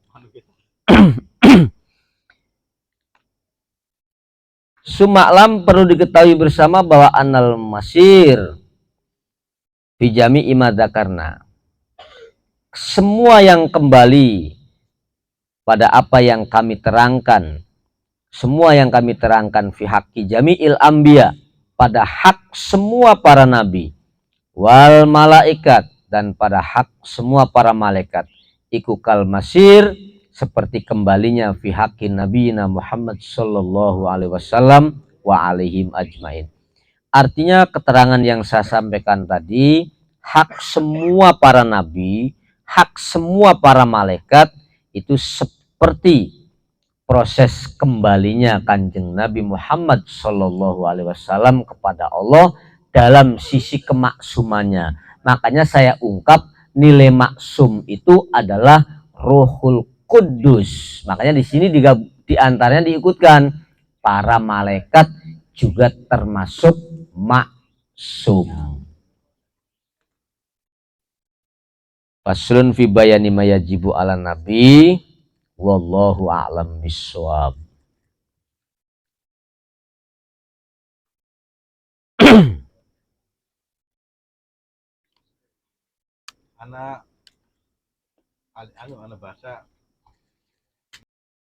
Sumaklam, perlu diketahui bersama bahwa anal masir bijami imadakarna, semua yang kembali pada apa yang kami terangkan, semua yang kami terangkan fi haqqi jami'il anbiya, pada hak semua para nabi, wal malaikat, dan pada hak semua para malaikat, iku kal masir, seperti kembalinya fi haqqi nabiyina Muhammad sallallahu alaihi wasallam wa alaihim ajmain. Artinya keterangan yang saya sampaikan tadi, hak semua para nabi, hak semua para malaikat itu seperti proses kembalinya Kanjeng Nabi Muhammad sallallahu alaihi wasallam kepada Allah dalam sisi kemaksumannya. Makanya saya ungkap nilai maksum itu adalah Ruhul Kudus. Makanya di sini di antaranya diikutkan para malaikat juga termasuk maksum. Faslun fi bayani mayajibu ala nabi, wallahu a'lam bissawab. Anak anak bahasa